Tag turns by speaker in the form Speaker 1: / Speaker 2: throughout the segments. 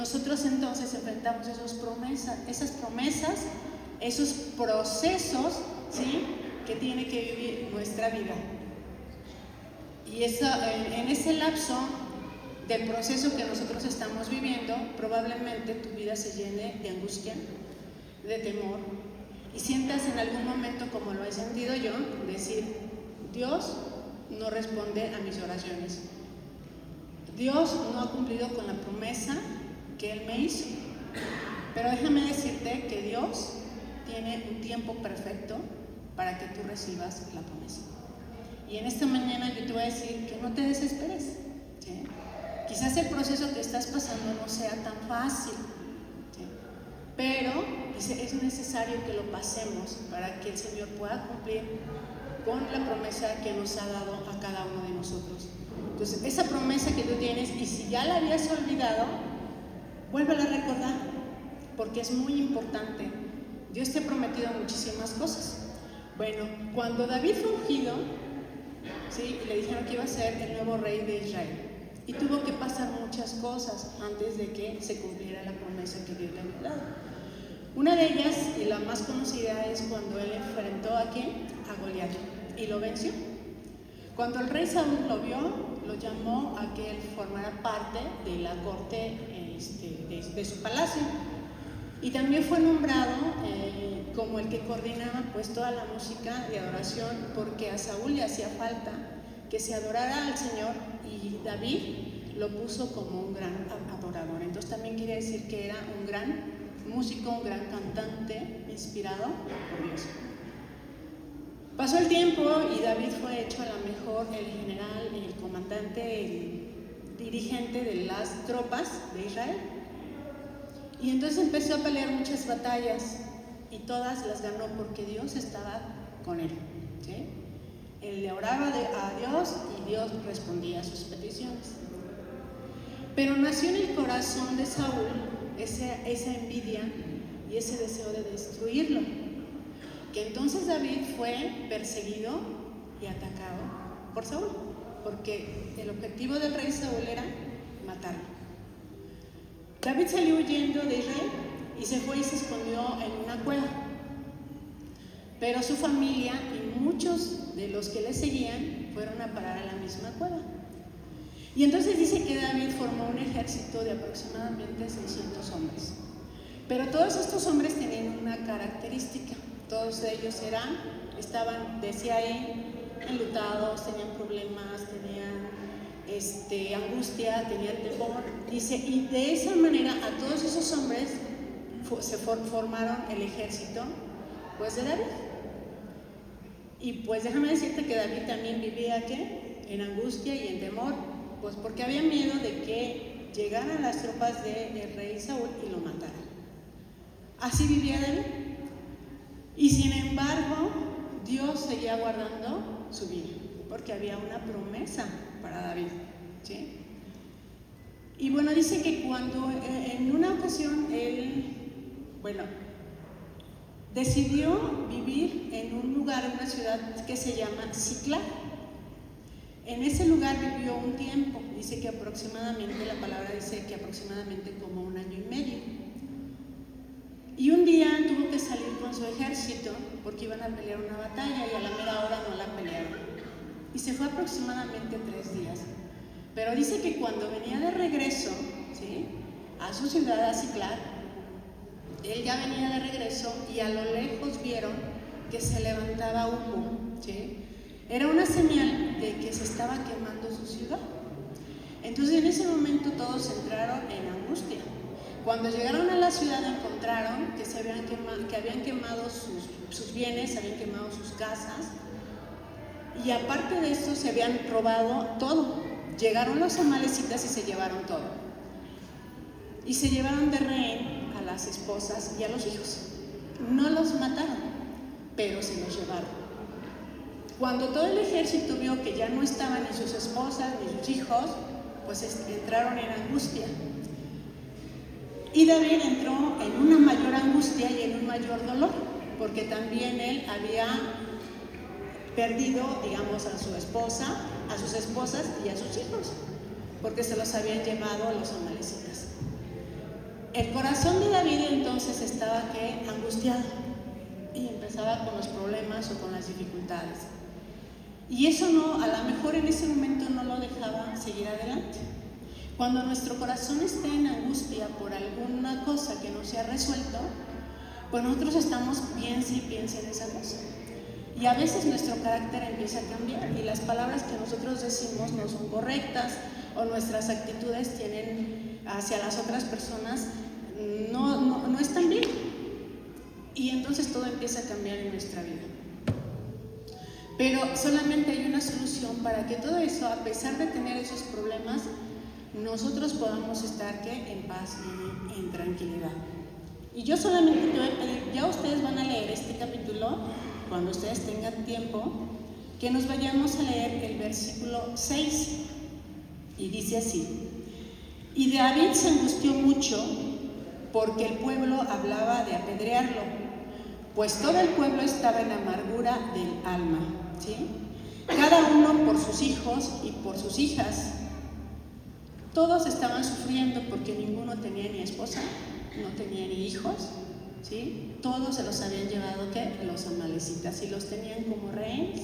Speaker 1: nosotros entonces enfrentamos esas promesas, esos procesos, ¿sí?, que tiene que vivir nuestra vida. Y en ese lapso del proceso que nosotros estamos viviendo, probablemente tu vida se llene de angustia, de temor, y sientas en algún momento, como lo he sentido yo, decir: Dios no responde a mis oraciones, Dios no ha cumplido con la promesa que Él me hizo. Pero déjame decirte que Dios tiene un tiempo perfecto para que tú recibas la promesa. Y en esta mañana yo te voy a decir que no te desesperes, ¿sí? Quizás el proceso que estás pasando no sea tan fácil, ¿sí?, pero es necesario que lo pasemos para que el Señor pueda cumplir con la promesa que nos ha dado a cada uno de nosotros. Entonces, esa promesa que tú tienes, y si ya la habías olvidado, vuélvela a recordar, porque es muy importante. Dios te ha prometido muchísimas cosas. Bueno, cuando David fue ungido, ¿sí?, y le dijeron que iba a ser el nuevo rey de Israel, y tuvo que pasar muchas cosas antes de que se cumpliera la promesa que Dios le había dado. Una de ellas, y la más conocida, es cuando él enfrentó ¿a quién? A Goliat, y lo venció. Cuando el rey Saúl lo vio, lo llamó a que él formara parte de la corte de su palacio, y también fue nombrado como el que coordinaba pues toda la música de adoración, porque a Saúl le hacía falta que se adorara al Señor, y David lo puso como un gran adorador. Entonces también quiere decir que era un gran músico, un gran cantante inspirado por Dios. Pasó el tiempo y David fue hecho a lo mejor el general, el comandante, el dirigente de las tropas de Israel. Y entonces empezó a pelear muchas batallas, y todas las ganó porque Dios estaba con él, ¿sí? Él le oraba a Dios y Dios respondía a sus peticiones. Pero nació en el corazón de Saúl esa envidia y ese deseo de destruirlo, que entonces David fue perseguido y atacado por Saúl, porque el objetivo del rey Saúl era matarlo. David salió huyendo de Israel y se fue y se escondió en una cueva. Pero su familia y muchos de los que le seguían fueron a parar a la misma cueva. Y entonces dice que David formó un ejército de aproximadamente 600 hombres. Pero todos estos hombres tenían una característica. Todos ellos estaban, decía ahí, enlutados, tenían problemas, tenían angustia, tenían temor. Dice, y de esa manera a todos esos hombres se formaron el ejército pues de David. Y pues déjame decirte que David también vivía ¿qué? En angustia y en temor, pues porque había miedo de que llegaran las tropas del rey Saúl y lo mataran. Así vivía David. Y sin embargo, Dios seguía guardando su vida, porque había una promesa para David, ¿sí? Y bueno, dice que cuando en una ocasión él, decidió vivir en un lugar, en una ciudad que se llama Siclag. En ese lugar vivió un tiempo, dice que aproximadamente, la palabra dice que aproximadamente como 1 año y medio. Y un día tuvo que salir con su ejército porque iban a pelear una batalla y a la mera hora no la pelearon. Y se fue aproximadamente 3 días. Pero dice que cuando venía de regreso, ¿sí?, a su ciudad, a Siclag, él ya venía de regreso y a lo lejos vieron que se levantaba humo, ¿sí? Era una señal de que se estaba quemando su ciudad. Entonces en ese momento todos entraron en angustia. Cuando llegaron a la ciudad encontraron que habían quemado sus bienes, habían quemado sus casas, y aparte de esto se habían robado todo. Llegaron los amalecitas y se llevaron todo. Y se llevaron de rehén a las esposas y a los hijos. No los mataron, pero se los llevaron. Cuando todo el ejército vio que ya no estaban ni sus esposas ni sus hijos, pues entraron en angustia. Y David entró en una mayor angustia y en un mayor dolor, porque también él había perdido, digamos, a su esposa, a sus esposas y a sus hijos, porque se los habían llevado los amalecitas. El corazón de David entonces estaba angustiado y empezaba con los problemas o con las dificultades. Y eso a lo mejor en ese momento no lo dejaba seguir adelante. Cuando nuestro corazón está en angustia por alguna cosa que no se ha resuelto, pues nosotros estamos piense y piense en esa cosa. Y a veces nuestro carácter empieza a cambiar y las palabras que nosotros decimos no son correctas o nuestras actitudes tienen hacia las otras personas no están bien. Y entonces todo empieza a cambiar en nuestra vida. Pero solamente hay una solución para que todo eso, a pesar de tener esos problemas, nosotros podamos estar en paz y en tranquilidad. Y yo solamente te voy a pedir, ya ustedes van a leer este capítulo, cuando ustedes tengan tiempo, que nos vayamos a leer el versículo 6. Y dice así: y David se angustió mucho porque el pueblo hablaba de apedrearlo, pues todo el pueblo estaba en amargura del alma, ¿sí? Cada uno por sus hijos y por sus hijas. Todos estaban sufriendo porque ninguno tenía ni esposa, no tenía ni hijos, ¿sí? Todos se los habían llevado, los amalecitas, y los tenían como rehenes.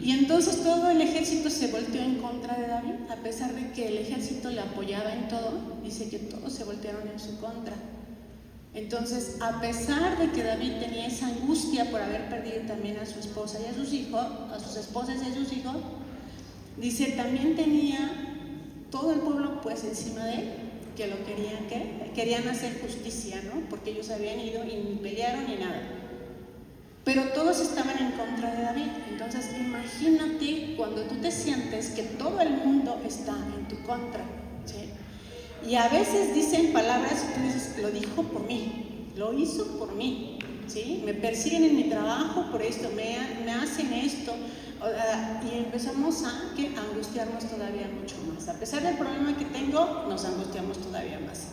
Speaker 1: Y entonces todo el ejército se volteó en contra de David, a pesar de que el ejército le apoyaba en todo, dice que todos se voltearon en su contra. Entonces, a pesar de que David tenía esa angustia por haber perdido también a su esposa y a sus hijos, a sus esposas y a sus hijos, dice, también tenía todo el pueblo pues encima de él, que lo querían hacer justicia, ¿no? Porque ellos habían ido y ni pelearon ni nada. Pero todos estaban en contra de David. Entonces, imagínate cuando tú te sientes que todo el mundo está en tu contra, ¿sí? Y a veces dicen palabras y tú dices, lo dijo por mí, lo hizo por mí, ¿sí? Me persiguen en mi trabajo por esto, me hacen esto. Y empezamos a angustiarnos todavía mucho más. A pesar del problema que tengo, nos angustiamos todavía más.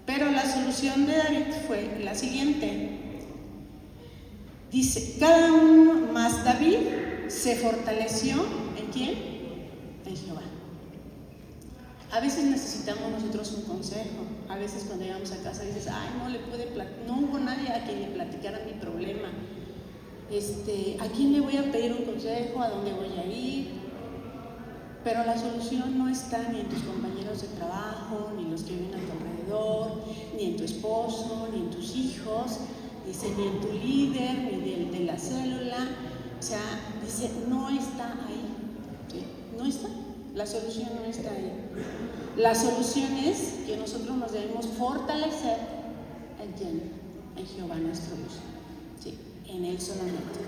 Speaker 1: Pero la solución de David fue la siguiente. Dice, cada uno más David se fortaleció, ¿en quién? En Jehová. A veces necesitamos nosotros un consejo. A veces cuando llegamos a casa dices, ay, no hubo nadie a quien le platicara mi problema. ¿A quién le voy a pedir un consejo? ¿A dónde voy a ir? Pero la solución no está ni en tus compañeros de trabajo, ni los que viven a tu alrededor, ni en tu esposo, ni en tus hijos, dice, ni en tu líder, ni de la célula. O sea, dice, no está ahí, ¿sí? No está. La solución no está ahí. La solución es que nosotros nos debemos fortalecer en Jehová nuestro Dios, ¿sí? En Él solamente.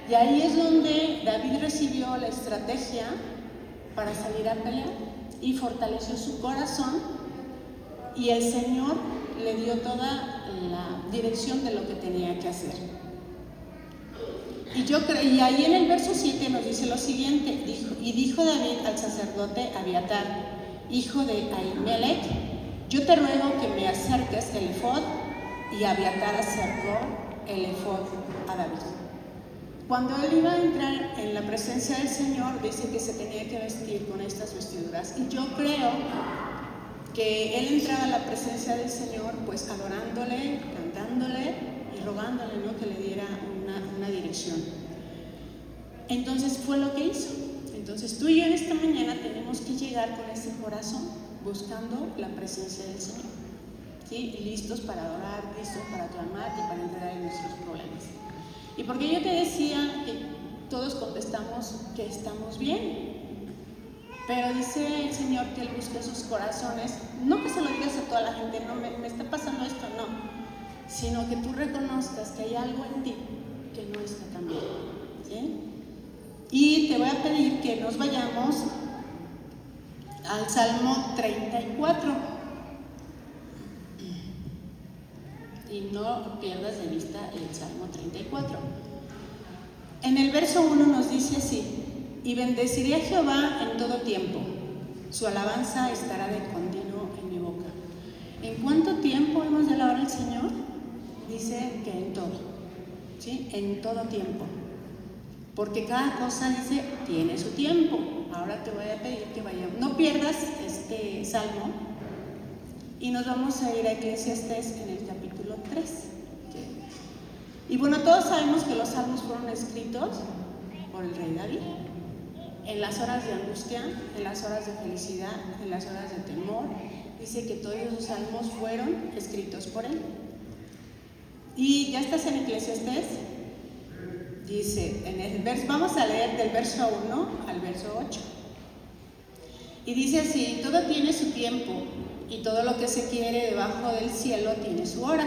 Speaker 1: Y ahí es donde David recibió la estrategia para salir a pelear y fortaleció su corazón, y el Señor le dio toda la dirección de lo que tenía que hacer. Y ahí en el verso 7 nos dice lo siguiente: dijo David al sacerdote Abiatar, hijo de Ahimelech, yo te ruego que me acerques el efod. Y Abiatar acercó el efod a David. Cuando él iba a entrar en la presencia del Señor, dice que se tenía que vestir con estas vestiduras. Y yo creo que él entraba a la presencia del Señor pues adorándole, cantándole y rogándole, ¿no?, que le diera una dirección. Entonces fue lo que hizo. Entonces tú y yo en esta mañana tenemos que llegar con ese corazón buscando la presencia del Señor, ¿sí? Y listos para adorar, listos para clamar y para entregar nuestros problemas. Y porque yo te decía que todos contestamos que estamos bien, pero dice el Señor que Él busca esos corazones, no que se lo digas a toda la gente, no, me está pasando esto, no, sino que tú reconozcas que hay algo en ti que no está cambiando, ¿sí? Y te voy a pedir que nos vayamos al Salmo 34 y no pierdas de vista el Salmo 34. En el verso 1 nos dice así: y bendeciré a Jehová en todo tiempo, su alabanza estará de continuo en mi boca. ¿En cuánto tiempo hemos de alabar al Señor? Dice que en todo, ¿sí? En todo tiempo. Porque cada cosa, dice, tiene su tiempo. Ahora te voy a pedir que vayamos. No pierdas este salmo, Y nos vamos a ir a Eclesiastés en el capítulo 3. Y bueno, todos sabemos que los salmos fueron escritos por el rey David. En las horas de angustia, en las horas de felicidad, en las horas de temor. Dice que todos esos salmos fueron escritos por él. Y ya estás en Eclesiastés. Dice, vamos a leer del verso 1 al verso 8. Y dice así: todo tiene su tiempo, y todo lo que se quiere debajo del cielo tiene su hora.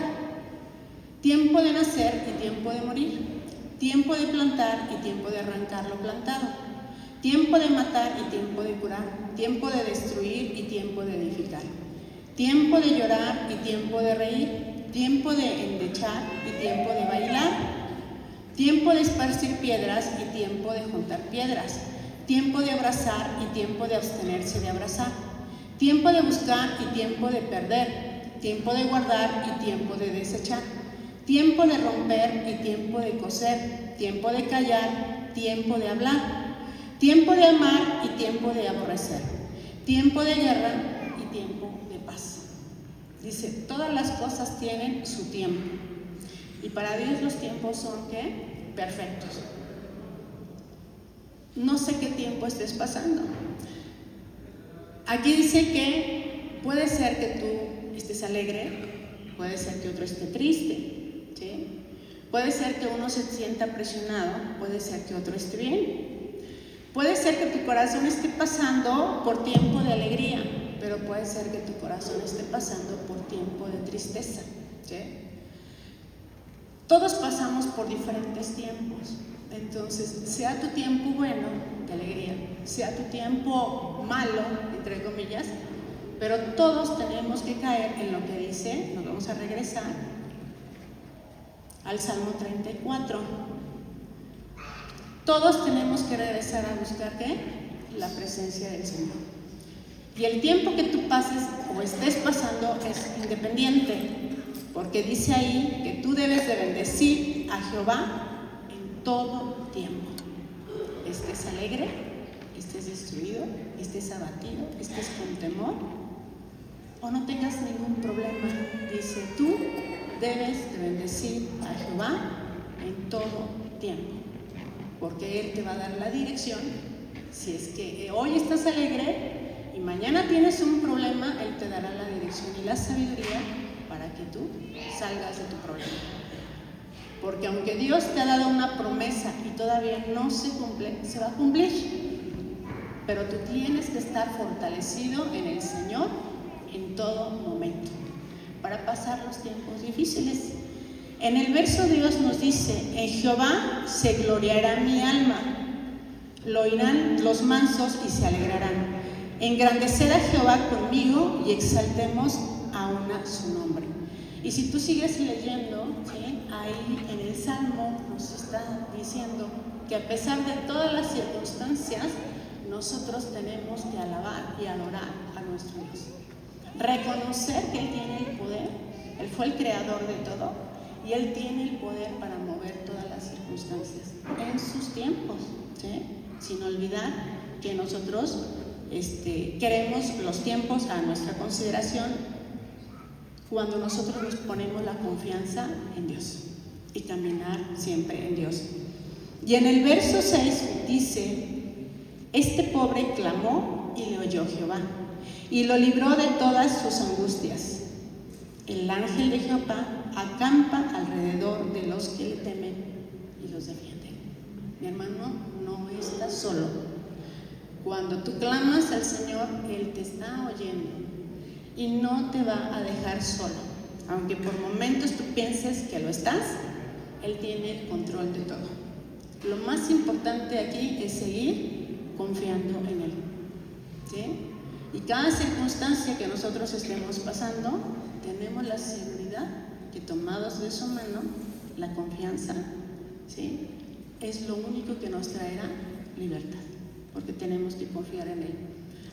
Speaker 1: Tiempo de nacer y tiempo de morir. Tiempo de plantar y tiempo de arrancar lo plantado. Tiempo de matar y tiempo de curar. Tiempo de destruir y tiempo de edificar. Tiempo de llorar y tiempo de reír. Tiempo de endechar y tiempo de bailar. Tiempo de esparcir piedras y tiempo de juntar piedras. Tiempo de abrazar y tiempo de abstenerse de abrazar. Tiempo de buscar y tiempo de perder. Tiempo de guardar y tiempo de desechar. Tiempo de romper y tiempo de coser. Tiempo de callar, tiempo de hablar. Tiempo de amar y tiempo de aborrecer. Tiempo de guerra y tiempo de paz. Dice, todas las cosas tienen su tiempo. Y para Dios los tiempos son, ¿qué? Perfectos. No sé qué tiempo estés pasando. Aquí dice que puede ser que tú estés alegre, puede ser que otro esté triste, ¿sí? Puede ser que uno se sienta presionado, puede ser que otro esté bien. Puede ser que tu corazón esté pasando por tiempo de alegría, pero puede ser que tu corazón esté pasando por tiempo de tristeza, ¿sí? Todos pasamos por diferentes tiempos. Entonces, sea tu tiempo bueno, de alegría, sea tu tiempo malo, entre comillas, pero todos tenemos que caer en lo que dice. Nos vamos a regresar al Salmo 34. Todos tenemos que regresar a buscar, ¿qué? La presencia del Señor. Y el tiempo que tú pases o estés pasando es independiente, porque dice ahí que tú debes de bendecir a Jehová en todo tiempo. Estés alegre, estés destruido, estés abatido, estés con temor o no tengas ningún problema. Dice, tú debes de bendecir a Jehová en todo tiempo, porque Él te va a dar la dirección. Si es que hoy estás alegre y mañana tienes un problema, Él te dará la dirección y la sabiduría para que tú salgas de tu problema. Porque aunque Dios te ha dado una promesa y todavía no se cumple, se va a cumplir. Pero tú tienes que estar fortalecido en el Señor en todo momento para pasar los tiempos difíciles. En el verso Dios nos dice, en Jehová se gloriará mi alma, lo oirán los mansos y se alegrarán. Engrandecer a Jehová conmigo y exaltemos aún a su nombre. Y si tú sigues leyendo, ¿sí? Ahí en el Salmo nos está diciendo que a pesar de todas las circunstancias, nosotros tenemos que alabar y adorar a nuestro Dios. Reconocer que Él tiene el poder, Él fue el creador de todo y Él tiene el poder para mover todas las circunstancias en sus tiempos, ¿sí? Sin olvidar que nosotros queremos los tiempos a nuestra consideración cuando nosotros nos ponemos la confianza en Dios y caminar siempre en Dios. Y en el verso 6 dice, este pobre clamó y le oyó Jehová y lo libró de todas sus angustias. El ángel de Jehová acampa alrededor de los que le temen y los defiende. Mi hermano, no estás solo. Cuando tú clamas al Señor, Él te está oyendo y no te va a dejar solo. Aunque por momentos tú pienses que lo estás, Él tiene el control de todo. Lo más importante aquí es seguir confiando en Él, ¿sí? Y cada circunstancia que nosotros estemos pasando, tenemos la seguridad que tomados de su mano, la confianza, ¿sí? Es lo único que nos traerá libertad, porque tenemos que confiar en Él.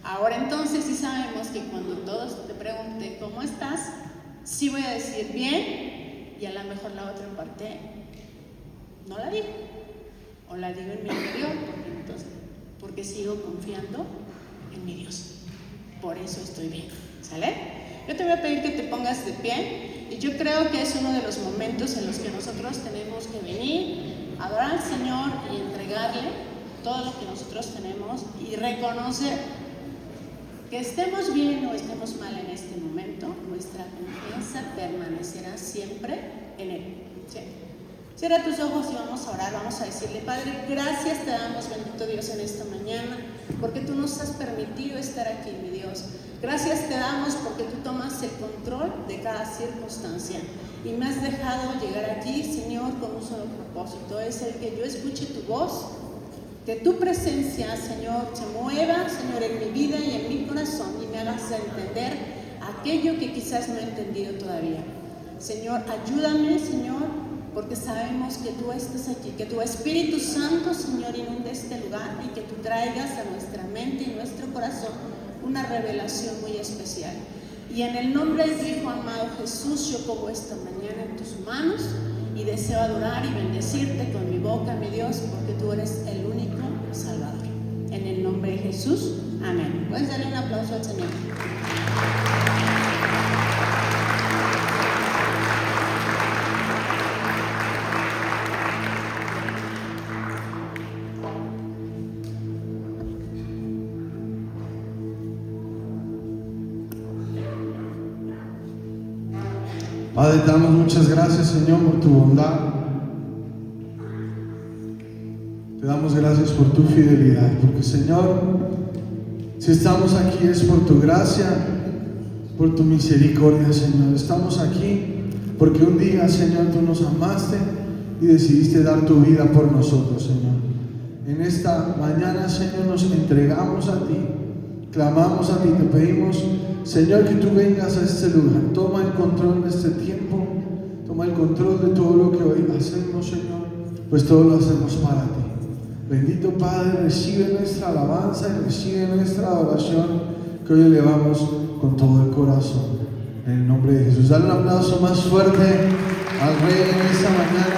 Speaker 1: Ahora entonces sí sabemos que cuando todos te pregunten ¿cómo estás? Sí voy a decir bien, y a lo mejor la otra parte no la digo, o la digo en mi interior, porque sigo confiando en mi Dios. Por eso estoy bien, ¿sale? Yo te voy a pedir que te pongas de pie y yo creo que es uno de los momentos en los que nosotros tenemos que venir, adorar al Señor y entregarle todo lo que nosotros tenemos y reconocer que estemos bien o estemos mal en este momento, nuestra confianza permanecerá siempre en Él. ¿Sí? Cierra tus ojos y vamos a orar, vamos a decirle: Padre, gracias te damos, bendito Dios, en esta mañana, porque tú nos has permitido estar aquí, mi Dios. Gracias te damos porque tú tomas el control de cada circunstancia y me has dejado llegar aquí, Señor, con un solo propósito, es el que yo escuche tu voz, que tu presencia, Señor, se mueva, Señor, en mi vida y en mi corazón y me hagas entender aquello que quizás no he entendido todavía. Señor, ayúdame, Señor, porque sabemos que tú estás aquí, que tu Espíritu Santo, Señor, inunde este lugar y que tú traigas a nuestra mente y nuestro corazón una revelación muy especial. Y en el nombre de tu Hijo amado Jesús, yo pongo esta mañana en tus manos y deseo adorar y bendecirte con mi boca, mi Dios, porque tú eres el único Salvador. En el nombre de Jesús, amén. Puedes darle un aplauso al Señor.
Speaker 2: Padre, te damos muchas gracias, Señor, por tu bondad. Te damos gracias por tu fidelidad, porque, Señor, si estamos aquí es por tu gracia, por tu misericordia, Señor. Estamos aquí porque un día, Señor, tú nos amaste y decidiste dar tu vida por nosotros, Señor. En esta mañana, Señor, nos entregamos a ti, clamamos a ti, te pedimos, Señor, que tú vengas a este lugar. Toma el control de este tiempo, toma el control de todo lo que hoy hacemos, Señor, pues todo lo hacemos para ti. Bendito Padre, recibe nuestra alabanza y recibe nuestra adoración que hoy elevamos con todo el corazón. En el nombre de Jesús. Dale un aplauso más fuerte al Rey en esta mañana.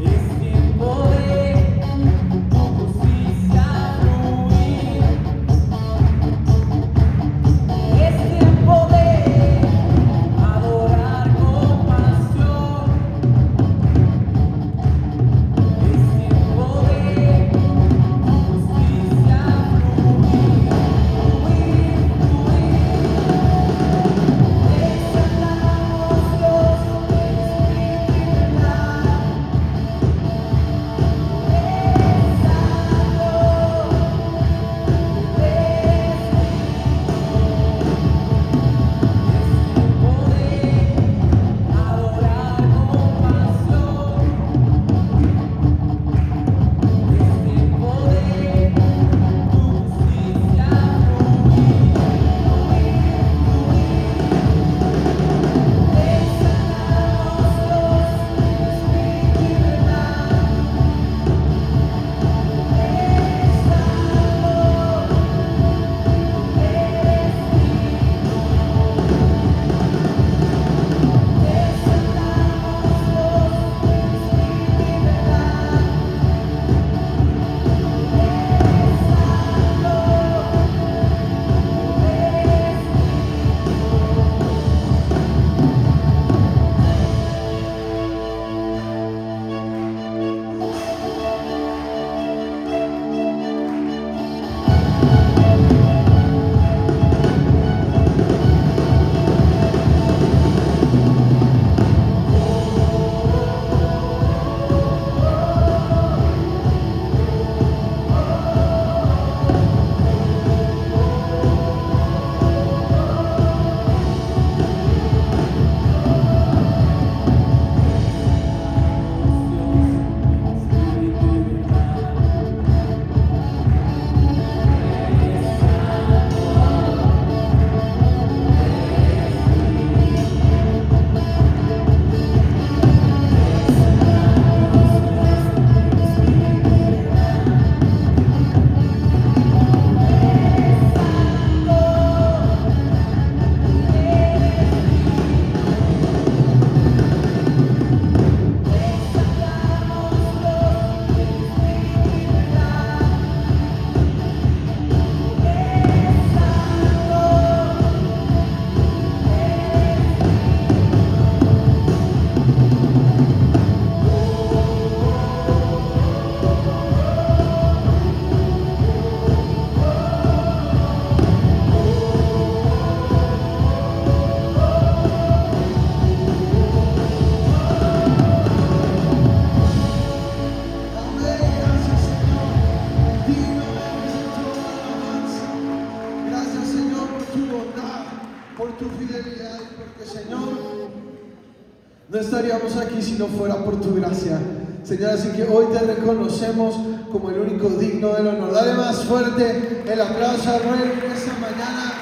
Speaker 3: Es tiempo de
Speaker 2: fidelidad, porque Señor, no estaríamos aquí si no fuera por tu gracia. Señor, así que hoy te reconocemos como el único digno del honor. Dale más fuerte el aplauso al Rey en esta mañana.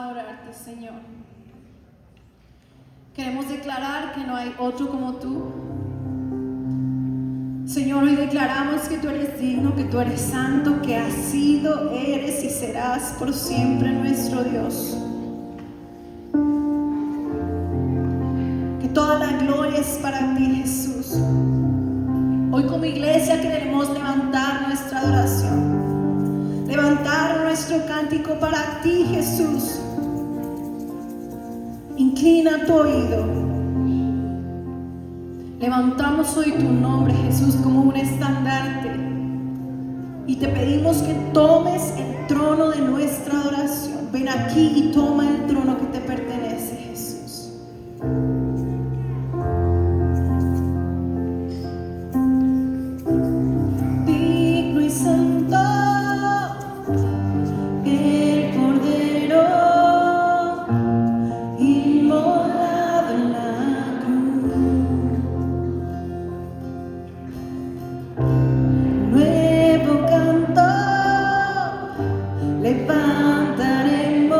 Speaker 3: adorarte, Señor. Queremos declarar que no hay otro como tú. Señor, hoy declaramos que tú eres digno, que tú eres santo, que has sido, eres y serás por siempre nuestro Dios. Que toda la gloria es para ti, Jesús. Hoy como iglesia queremos levantar nuestra adoración, levantar nuestro cántico para ti, Jesús. Inclina tu oído. Levantamos hoy tu nombre, Jesús, como un estandarte y te pedimos que tomes el trono de nuestra adoración. Ven aquí y toma el trono que te pertenece, Jesús. Digno y santo el Cordero inmolado en la cruz. Nuevo canto levantaremos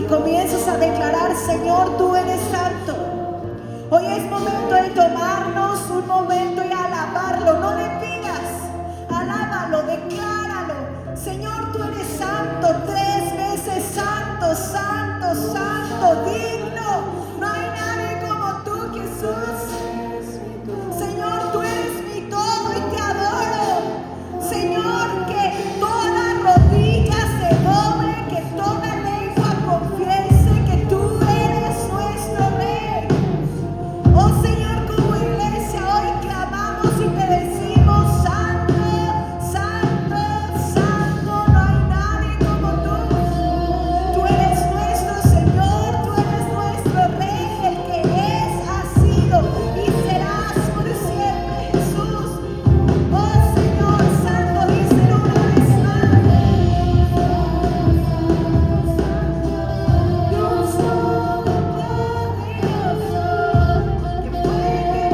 Speaker 3: comiences a declarar: Señor, tú eres santo. Hoy es momento de tomarnos un momento y alabarlo. No le pidas, alábalo, decláralo. Señor, tú eres santo, 3 veces santo, santo, santo, digno. No hay nadie como tú, Jesús. Señor, tú eres mi todo y te adoro. Señor, que toda rodilla se doble, que toda lengua confiese que tú eres nuestro Rey. Oh Señor, como iglesia hoy clamamos y te decimos: santo, santo, santo, no hay nadie como tú. Tú eres nuestro Señor, tú eres nuestro Rey, el que es, ha sido y serás por siempre, Jesús. Oh Señor, santo, díselo una vez más. Dios todopoderoso, que fue, que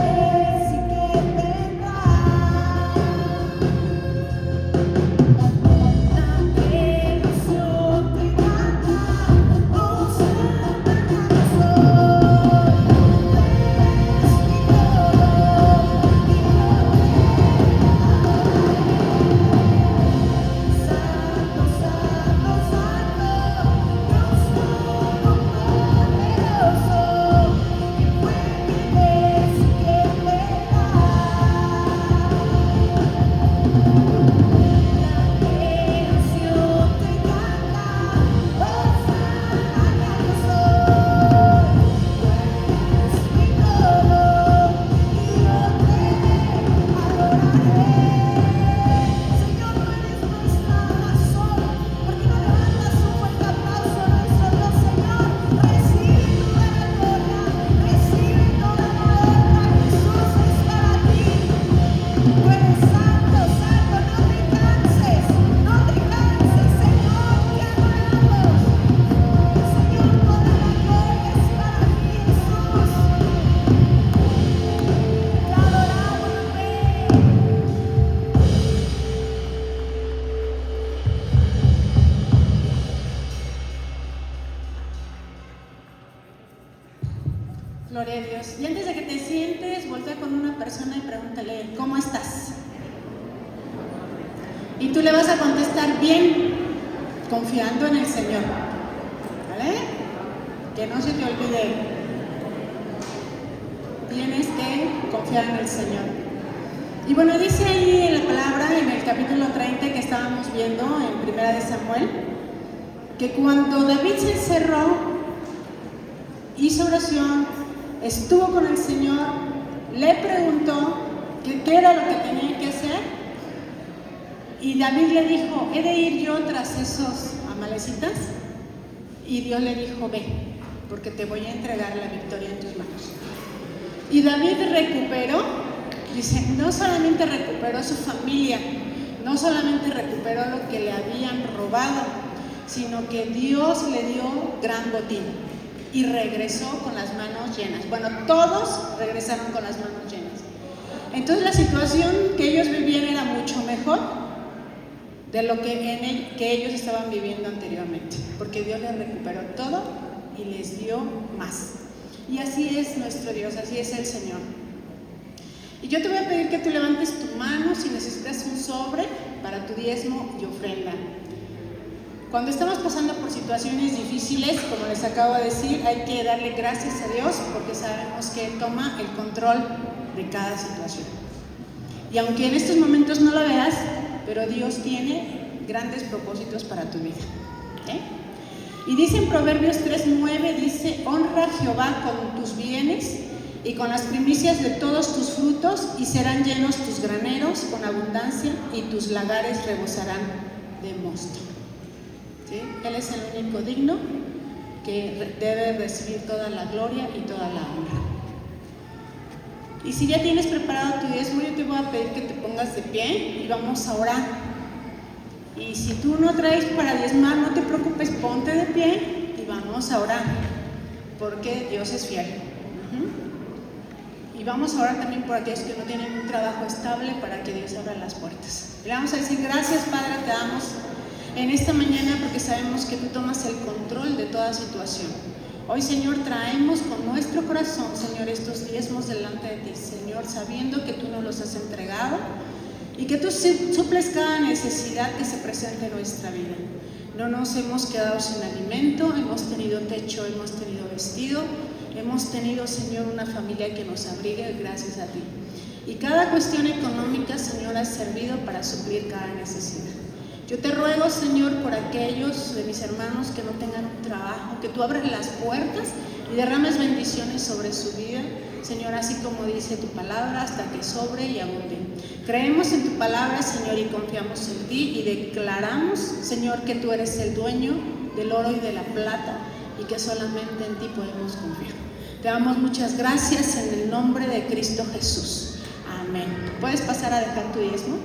Speaker 3: es y que vendrá. La creación te canta, oh Santo Dios, santo, santo, santo, Dios todopoderoso, que fue, que es y que vendrá. La creación te canta, oh Santo Dios, tú eres mi todo y yo te adoraré. Señor, tú eres nuestra razón. ¿Por qué no levantas un fuerte aplauso a nuestro Dios? Señor, recibe toda la gloria, recibe toda la honra. Jesús, es para ti. Tú eres santo, santo, no te canses, no te canses, Señor, te adoramos. Señor, toda la gloria es para ti, Jesús. Te adoramos, Rey.
Speaker 1: Gloria a Dios. Y antes de que te sientes, voltea con una persona y pregúntale: ¿cómo estás? Y tú le vas a contestar: bien, confiando en el Señor. ¿Vale? Que no se te olvide. Tienes que confiar en el Señor. Y bueno, dice ahí en la palabra, en el capítulo 30 que estábamos viendo en Primera de Samuel, que cuando David se encerró, hizo oración, estuvo con el Señor, le preguntó qué era lo que tenía que hacer, y David le dijo: ¿he de ir yo tras esos amalecitas? Y Dios le dijo: ve, porque te voy a entregar la victoria en tus manos. Y David recuperó, dice, no solamente recuperó su familia, no solamente recuperó lo que le habían robado, sino que Dios le dio gran botín y regresó con las manos llenas. Bueno, todos regresaron con las manos llenas. Entonces la situación que ellos vivían era mucho mejor de lo que ellos estaban viviendo anteriormente, porque Dios les recuperó todo y les dio más. Y así es nuestro Dios, así es el Señor. Y yo te voy a pedir que tú levantes tu mano si necesitas un sobre para tu diezmo y ofrenda. Cuando estamos pasando por situaciones difíciles, como les acabo de decir, hay que darle gracias a Dios porque sabemos que Él toma el control de cada situación. Y aunque en estos momentos no lo veas, pero Dios tiene grandes propósitos para tu vida. Y dice en Proverbios 3:9, dice: honra a Jehová con tus bienes y con las primicias de todos tus frutos, y serán llenos tus graneros con abundancia, y tus lagares rebosarán de mosto. ¿Sí? Él es el único digno que debe recibir toda la gloria y toda la honra. Y si ya tienes preparado tu diezmo, yo te voy a pedir que te pongas de pie y vamos a orar. Y si tú no traes para diezmar, no te preocupes, ponte de pie y vamos a orar, porque Dios es fiel. Y vamos a orar también por aquellos que no tienen un trabajo estable, para que Dios abra las puertas. Le vamos a decir: gracias, Padre, te damos en esta mañana, porque sabemos que tú tomas el control de toda toda situación. Hoy, Señor, traemos con nuestro corazón, Señor, estos diezmos delante de ti, Señor, sabiendo que tú nos los has entregado y que tú suples cada necesidad que se presente en nuestra vida. No nos hemos quedado sin alimento, hemos tenido techo, hemos tenido vestido, hemos tenido, Señor, una familia que nos abrigue gracias a ti. Y cada cuestión económica, Señor, ha servido para suplir cada necesidad. Yo te ruego, Señor, por aquellos de mis hermanos que no tengan un trabajo, que tú abras las puertas y derrames bendiciones sobre su vida, Señor, así como dice tu palabra, hasta que sobre y abunde. Creemos en tu palabra, Señor, y confiamos en ti y declaramos, Señor, que tú eres el dueño del oro y de la plata y que solamente en ti podemos confiar. Te damos muchas gracias en el nombre de Cristo Jesús. Amén. ¿Puedes pasar a dejar tu diezmo?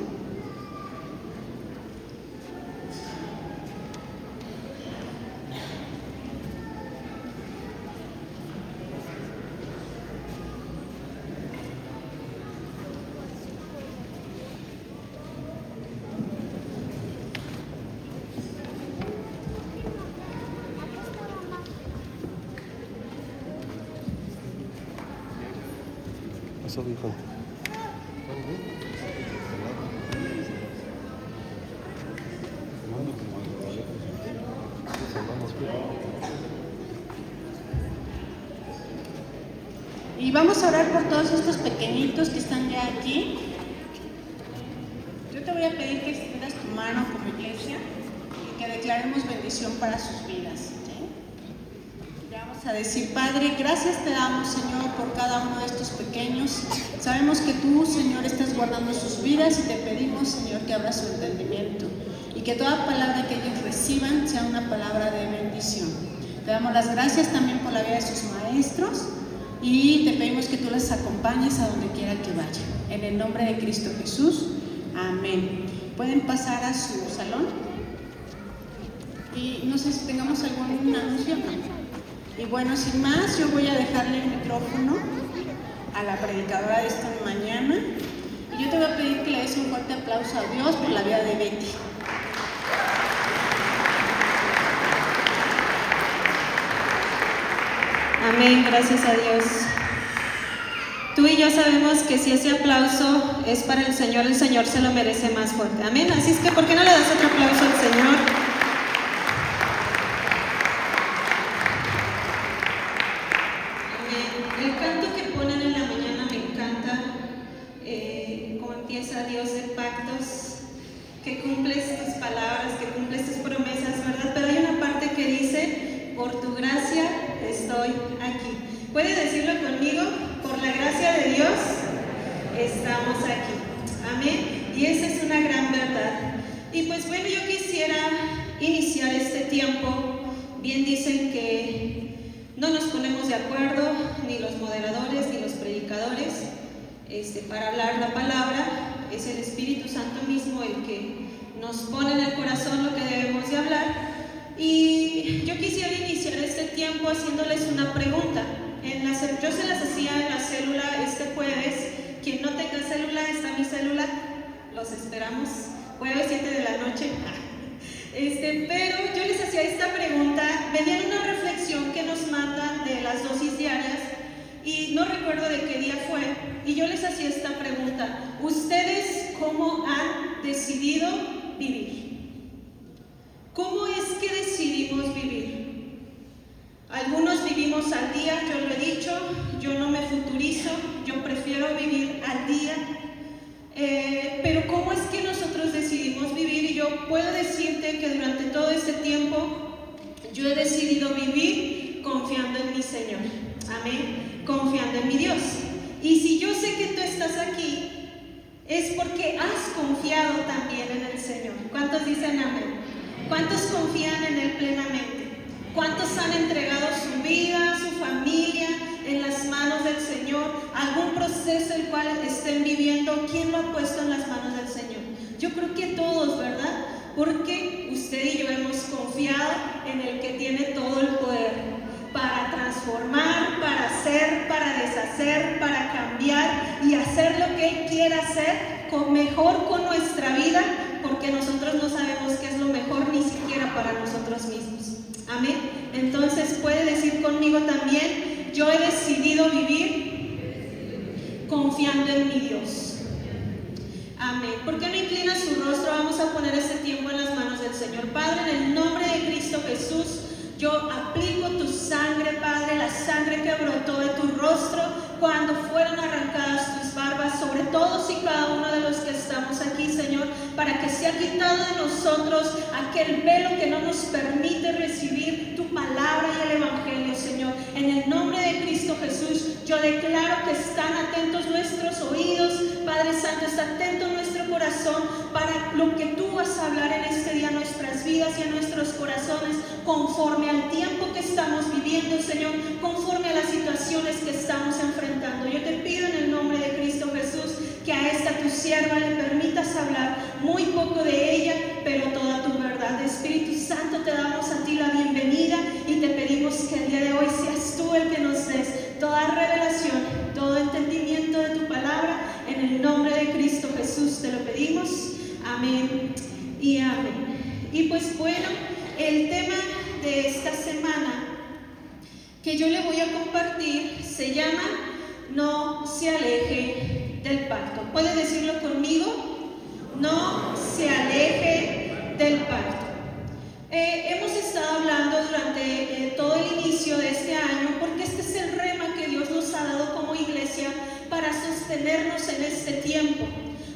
Speaker 4: Eso dijo.
Speaker 1: Y vamos a orar por todos estos pequeñitos que están ya aquí. Yo te voy a pedir que extiendas tu mano como iglesia y que declaremos bendición para sus vidas. Vamos a decir: Padre, gracias te damos, Señor, por cada uno de estos pequeños. Sabemos que tú, Señor, estás guardando sus vidas y te pedimos, Señor, que abra su entendimiento y que toda palabra que ellos reciban sea una palabra de bendición. Te damos las gracias también por la vida de sus maestros y te pedimos que tú les acompañes a donde quiera que vayan. En el nombre de Cristo Jesús, amén. Pueden pasar a su salón y no sé si tengamos algún anuncio. Y bueno, sin más, yo voy a dejarle el micrófono a la predicadora de esta mañana. Y yo te voy a pedir que le des un fuerte aplauso a Dios por la vida de Betty.
Speaker 5: Amén, gracias a Dios. Tú y yo sabemos que si ese aplauso es para el Señor se lo merece más fuerte. Amén, así es que ¿por qué no le das otro aplauso al Señor? El canto que ponen en la mañana me encanta, cómo empieza: Dios de pactos, que cumples tus palabras, que cumples tus promesas, ¿verdad? Pero hay una parte que dice: por tu gracia estoy aquí. ¿Puede decirlo conmigo? Por la gracia de Dios estamos aquí. Amén. Y esa es una gran verdad. Y pues bueno, yo quisiera iniciar este tiempo. Bien dicen que no nos ponemos de acuerdo, ni los moderadores, ni los predicadores, para hablar la palabra. Es el Espíritu Santo mismo el que nos pone en el corazón lo que debemos de hablar. Y yo quisiera iniciar este tiempo haciéndoles una pregunta. Yo se las hacía en la célula este jueves. Quien no tenga célula, está mi célula. Los esperamos. Jueves 7 de la noche. Pero yo les hacía esta pregunta. Venía en una reflexión que nos mandan de las dosis diarias y no recuerdo de qué día fue, y yo les hacía esta pregunta: ¿ustedes cómo han decidido vivir? ¿Cómo es que decidimos vivir? Algunos vivimos al día, yo lo he dicho, yo no me futurizo, yo prefiero vivir al día. Pero ¿cómo es que nosotros decidimos vivir? Y yo puedo decirte que durante todo este tiempo yo he decidido vivir confiando en mi Señor. Amén. Confiando en mi Dios. Y si yo sé que tú estás aquí, es porque has confiado también en el Señor. ¿Cuántos dicen amén? ¿Cuántos confían en Él plenamente? ¿Cuántos han entregado su vida, su familia en las manos del Señor? ¿Algún proceso el cual estén viviendo? ¿Quién lo ha puesto en las manos del Señor? Yo creo que todos, ¿verdad? Porque usted y yo hemos confiado en el que tiene todo el poder para transformar, para hacer, para deshacer, para cambiar y hacer lo que Él quiera hacer mejor con nuestra vida, porque nosotros no sabemos qué es lo mejor ni siquiera para nosotros mismos. Amén. Entonces, Entonces puede decir conmigo también: yo he decidido vivir confiando en mi Dios. Amén. ¿Por qué no inclina su rostro? Vamos a poner este tiempo en las manos del Señor. Padre, en el nombre de Cristo Jesús, yo aplico tu sangre, Padre, la sangre que brotó de tu rostro cuando fueron arrancadas tus barbas sobre todos y cada uno de los que estamos aquí, Señor, para que sea quitado de nosotros aquel velo que no nos permite recibir tu palabra y el Evangelio, Señor. En el nombre de Cristo Jesús, yo declaro que están atentos nuestros oídos, Padre Santo, está atento nuestro corazón para lo que tú vas a hablar en este día a nuestras vidas y a nuestros corazones, conforme al tiempo que estamos viviendo, Señor, conforme a las situaciones que estamos enfrentando. Yo te pido en el nombre de Cristo Jesús que a esta tu sierva le permitas hablar muy poco de ella, pero toda tu verdad. Espíritu Santo, te damos a ti la bienvenida y te pedimos que el día de hoy seas tú el que nos des toda revelación, todo entendimiento de tu palabra. En el nombre de Cristo Jesús te lo pedimos. Amén y amén. Y pues bueno, el tema de esta semana que yo le voy a compartir se llama No se aleje del pacto. ¿Puede decirlo conmigo? No se aleje del pacto. Hemos estado hablando durante todo el inicio de este año, porque este es el rema que Dios nos ha dado como iglesia para sostenernos en este tiempo.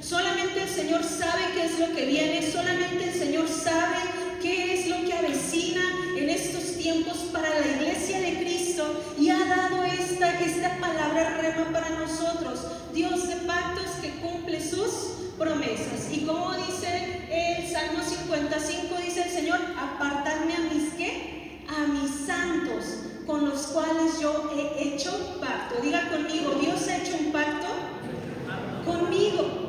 Speaker 5: Solamente el Señor sabe qué es lo que viene, solamente el Señor sabe qué es lo que avecina en estos tiempos para la iglesia de Cristo, y ha dado esta palabra rema para nosotros. Dios de pactos que cumple sus promesas. Y como dice el Salmo 55, dice el Señor: apartadme a mis ¿qué? A mis santos, con los cuales yo he hecho pacto. Diga conmigo: Dios ha hecho un pacto conmigo.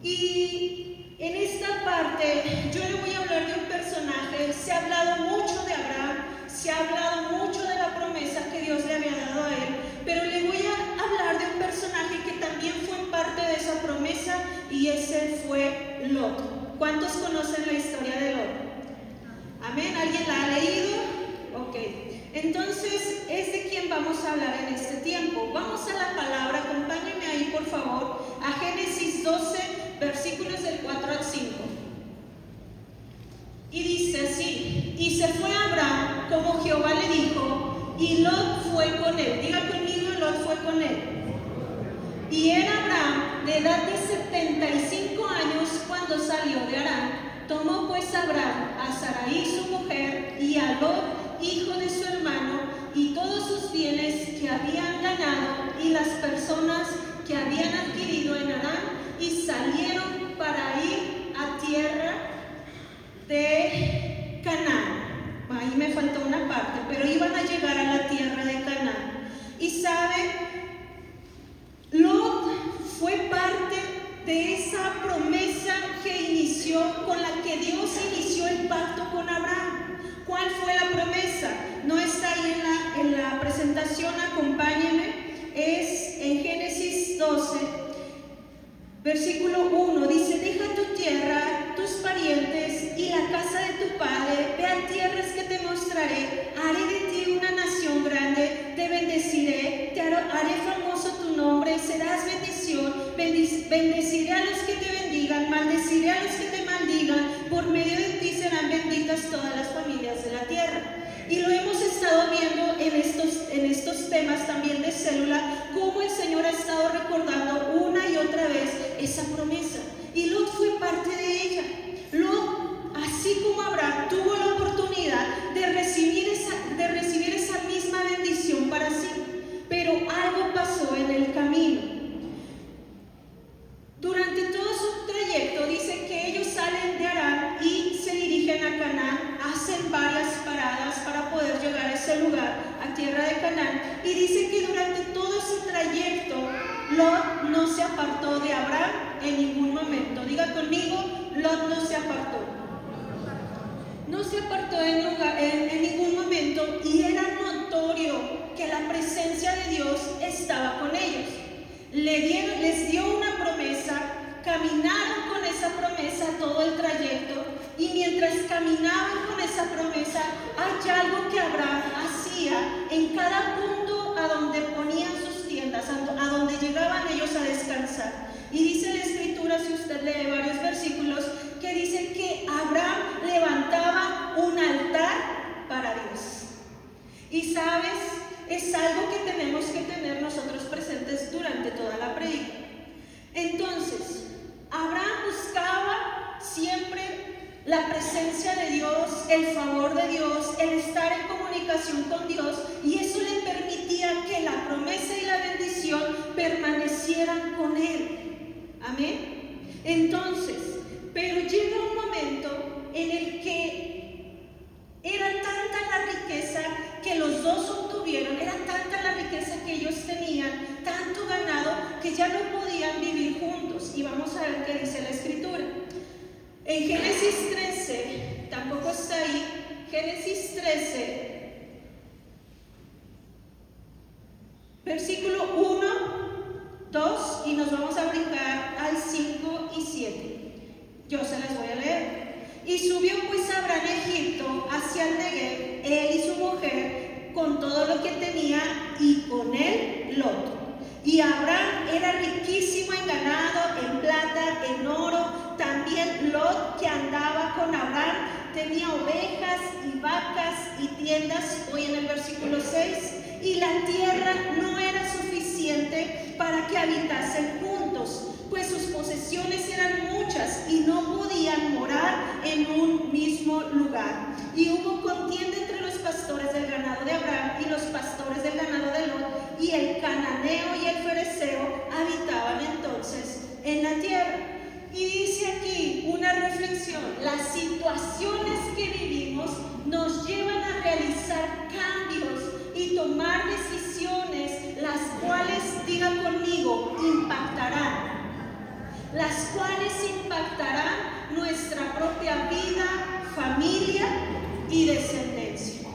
Speaker 5: Y en esta parte yo le voy a hablar de un personaje. Se ha hablado mucho de Abraham, se ha hablado mucho de la promesa que Dios le había dado a él, pero le voy a hablar de un personaje que también fue parte de esa promesa, y ese fue Lot. ¿Cuántos conocen la historia de Lot? Amén. ¿Alguien la ha leído? Ok. Entonces, ¿es de quién vamos a hablar en este tiempo? Vamos a la palabra, acompáñenme ahí por favor, a Génesis 12, versículos del 4 al 5. Y dice así: y se fue Abraham como Jehová le dijo, y Lot fue con él. Diga conmigo: Lot fue con él. Y era Abraham de edad de 75 años cuando salió de Harán. Tomó pues Abraham a Sarai su mujer, y a Lot, hijo de su hermano, y todos sus bienes que habían ganado, y las personas que habían adquirido en Harán, y salieron para ir a tierra de Canaán. Ahí me faltó una parte, pero iban a llegar a la tierra de Canaán. Y sabe, Lot fue parte de esa promesa que inició, con la que Dios inició el pacto con Abraham. ¿Cuál fue la promesa? No está ahí en la presentación, acompáñenme. Es en Génesis 12, versículo 1. Dice: deja tu tierra, tus parientes y la casa de tu padre, ve a tierras que te mostraré, haré de ti una nación grande, te bendeciré, te haré famoso tu nombre, serás bendición, bendeciré a los que te bendigan, maldeciré a los que te maldigan, por medio de ti serán benditas todas las familias de la tierra. Y lo hemos estado viendo en estos temas también de célula, cómo el Señor ha estado recordando una y otra vez esa promesa. Y Lot fue parte de ella. Lot, así como Abraham, tuvo la oportunidad de recibir esa misma bendición para sí. Pero algo pasó en el camino. Durante todo su trayecto dice que ellos salen de Harán y se dirigen a Canaán, hacen varias paradas para poder llegar a ese lugar, a tierra de Canaán, y dice que durante todo ese trayecto Lot no se apartó de Abraham en ningún momento. Diga conmigo: Lot no se apartó. No se apartó en ningún momento, y era notorio que la presencia de Dios estaba con ellos. Les dio una promesa, caminaron con esa promesa todo el trayecto, y mientras caminaban con esa promesa, hay algo si usted lee varios versículos, que dice que Abraham levantaba un altar para Dios. Y sabes, es algo que tenemos que tener nosotros presentes durante toda la predica. Entonces, Abraham buscaba siempre la presencia de Dios, el favor de Dios, el estar en comunicación con Dios, y eso le permitía que la promesa y la bendición permanecieran con él. Amén. Entonces, pero llega un momento en el que era tanta la riqueza que los dos obtuvieron, era tanta la riqueza que ellos tenían, tanto ganado, que ya no podían vivir juntos. Y vamos a ver qué dice la Escritura. En Génesis 13, tampoco está ahí, Génesis 13, versículo 1, 2, y nos vamos a brincar al 5 y 7. Yo se las voy a leer. Y subió pues Abraham a Egipto, hacia el Negev, él y su mujer, con todo lo que tenía, y con él Lot. Y Abraham era riquísimo en ganado, en plata, en oro. También Lot, que andaba con Abraham, tenía ovejas y vacas y tiendas. Hoy en el versículo 6. Y la tierra no era suficiente para que habitasen juntos, pues sus posesiones eran muchas y no podían morar en un mismo lugar. Y hubo contienda entre los pastores del ganado de Abraham y los pastores del ganado de Lot, y el cananeo y el fereceo habitaban entonces en la tierra. Y dice aquí una reflexión: las situaciones que vivimos nos llevan a realizar cambios y tomar decisiones, las cuales, diga conmigo, impactarán. Las cuales impactarán nuestra propia vida, familia y descendencia.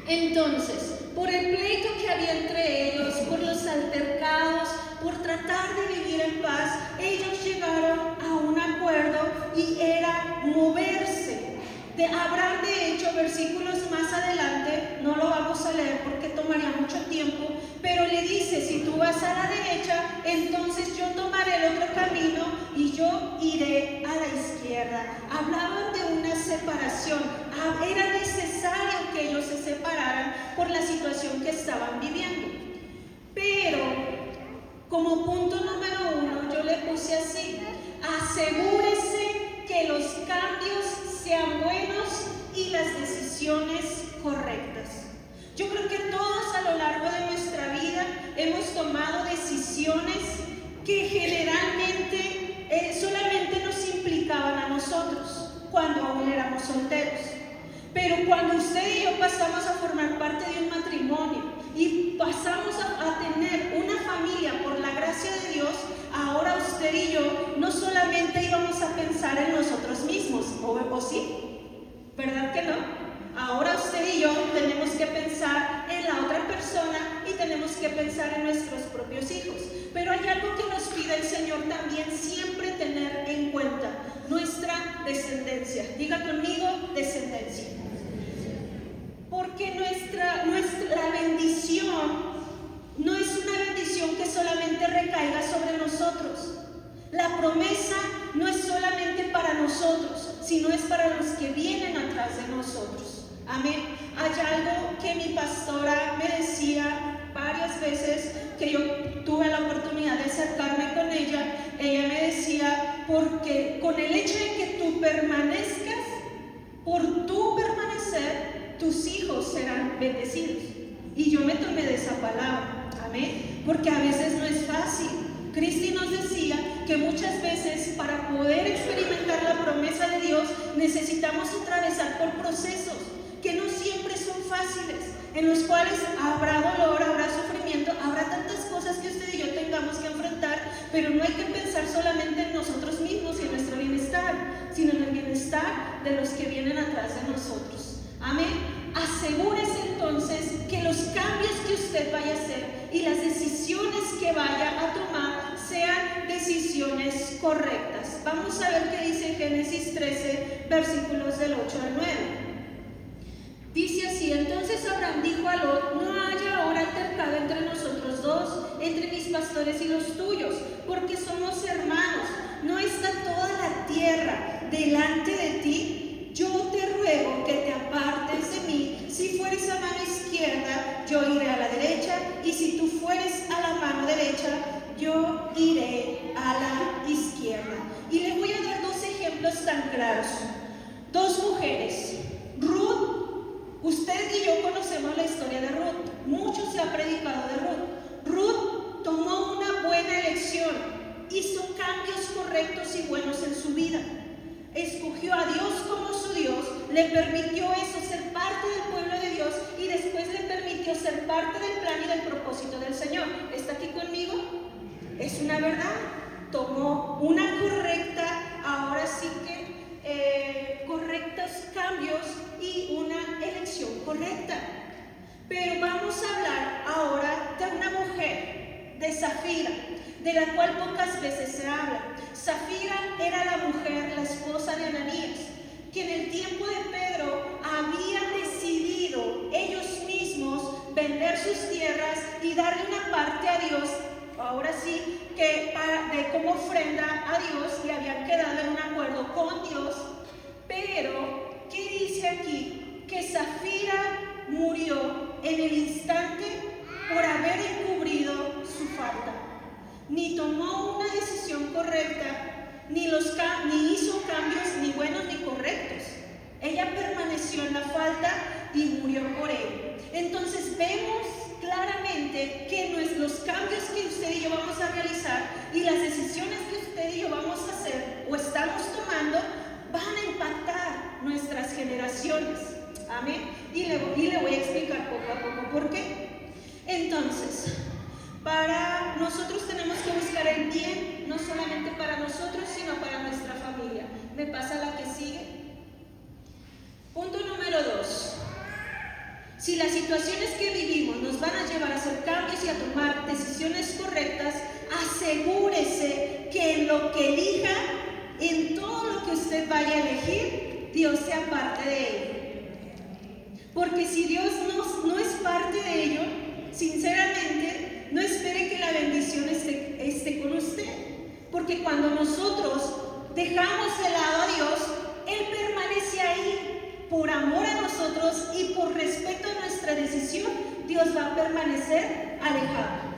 Speaker 5: Entonces, por el pleito que había entre ellos, por los altercados, por tratar de vivir en paz, ellos llegaron a un acuerdo, y era moverse. De Abraham, de hecho, versículos más adelante, no lo vamos a leer porque tomaría mucho tiempo, pero le dice: si tú vas a la derecha, entonces yo tomaré el otro camino y yo iré a la izquierda. Hablaban de una separación. Era necesario que ellos se separaran por la situación que estaban viviendo. Pero, como punto número 1, yo le puse así: asegúrese que los cambios sean buenos y las decisiones correctas. Yo creo que todos a lo largo de nuestra vida hemos tomado decisiones que generalmente solamente nos implicaban a nosotros cuando aún éramos solteros. Pero cuando usted y yo pasamos a formar parte de un matrimonio y pasamos a tener una familia por la gracia de Dios, ahora usted y yo no solamente íbamos a pensar en nosotros mismos, ¿o sí? ¿Verdad que no? Ahora usted y yo tenemos que pensar en la otra persona y tenemos que pensar en nuestros propios hijos. Pero hay algo que nos pide el Señor también siempre tener en cuenta: nuestra descendencia. Diga conmigo: descendencia. Porque la bendición no es una bendición que solamente recaiga sobre nosotros. La promesa no es solamente para nosotros, sino es para los que vienen atrás de nosotros. Amén. Hay algo que mi pastora me decía varias veces, que yo tuve la oportunidad de acercarme con ella. Ella me decía: porque con el hecho de que tú permanezcas, por tu permanecer, tus hijos serán bendecidos. Y yo me tomé de esa palabra. Amén. Porque a veces no es fácil. Cristi nos decía que muchas veces, para poder experimentar la promesa de Dios, necesitamos atravesar por procesos que no siempre son fáciles, en los cuales habrá dolor, habrá sufrimiento, habrá tantas cosas que usted y yo tengamos que enfrentar. Pero no hay que pensar solamente en nosotros mismos y en nuestro bienestar, sino en el bienestar de los que vienen atrás de nosotros. Amén. Asegúrese entonces que los cambios que usted vaya a hacer y las decisiones que vaya a tomar sean decisiones correctas. Vamos a ver qué dice Génesis 13, versículos del 8 al 9. Dice así: entonces Abraham dijo a Lot: no haya ahora altercado entre nosotros dos, entre mis pastores y los tuyos, porque somos hermanos. tierra delante de ti, yo te ruego que te apartes de mí. Si fueres a mano izquierda, yo iré a la derecha, y si tú fueres a la mano derecha, yo iré a la izquierda. Y le voy a dar dos ejemplos tan claros. Dos mujeres. Ruth, usted y yo conocemos la historia de Ruth. Mucho se ha predicado de Ruth. Ruth tomó una buena elección, hizo cambios correctos y buenos en su vida. Escogió a Dios como su Dios, le permitió eso, ser parte del pueblo de Dios, y después le permitió ser parte del plan y del propósito del Señor. ¿Está aquí conmigo? Es una verdad. Tomó una correcta, ahora sí que correctos cambios y una elección correcta. Pero vamos a hablar ahora de una mujer, de Safira, de la cual pocas veces se habla. Safira era la mujer, la esposa de Ananías, que en el tiempo de Pedro habían decidido ellos mismos vender sus tierras y darle una parte a Dios, ahora sí, que como ofrenda a Dios, y habían quedado en un acuerdo con Dios. Pero, ¿qué dice aquí? Que Safira murió en el instante por haber encubrido su falta. Ni tomó una decisión correcta, ni hizo cambios ni buenos ni correctos. Ella permaneció en la falta y murió por él. Entonces vemos claramente que los cambios que usted y yo vamos a realizar y las decisiones que usted y yo vamos a hacer o estamos tomando van a impactar nuestras generaciones. Amén. Y le voy a explicar poco a poco por qué. Entonces, para nosotros tenemos que buscar el bien, no solamente para nosotros, sino para nuestra familia. ¿Me pasa la que sigue? Punto número 2. Si las situaciones que vivimos nos van a llevar a hacer cambios y a tomar decisiones correctas, asegúrese que en lo que elija, en todo lo que usted vaya a elegir, Dios sea parte de ello. Porque si Dios no es parte de ello, sinceramente, no espere que la bendición esté con usted. Porque cuando nosotros dejamos de lado a Dios, Él permanece ahí. Por amor a nosotros y por respeto a nuestra decisión, Dios va a permanecer alejado.